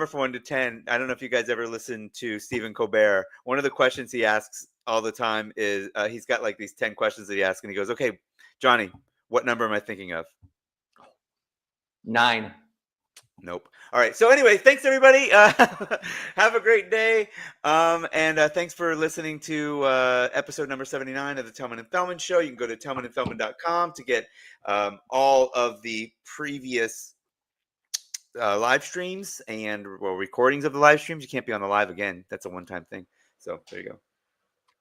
from 1 to 10, I don't know if you guys ever listened to Stephen Colbert. One of the questions he asks all the time is he's got like these 10 questions that he asks, and he goes, okay, Johnny, what number am I thinking of? 9. Nope. All right. So anyway, thanks everybody. Have a great day. And thanks for listening to episode number 79 of the Tellman and Fellman Show. You can go to tellmanandfellman.com to get all of the previous live streams and recordings of the live streams. You can't be on the live again. That's a one-time thing. So there you go.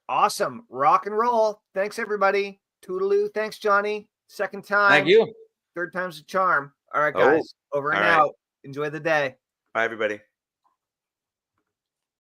Awesome. Rock and roll. Thanks, everybody. Toodaloo. Thanks, Johnny. Second time. Thank you. Third time's a charm. All right, guys. Over and out. Enjoy the day. Bye, everybody.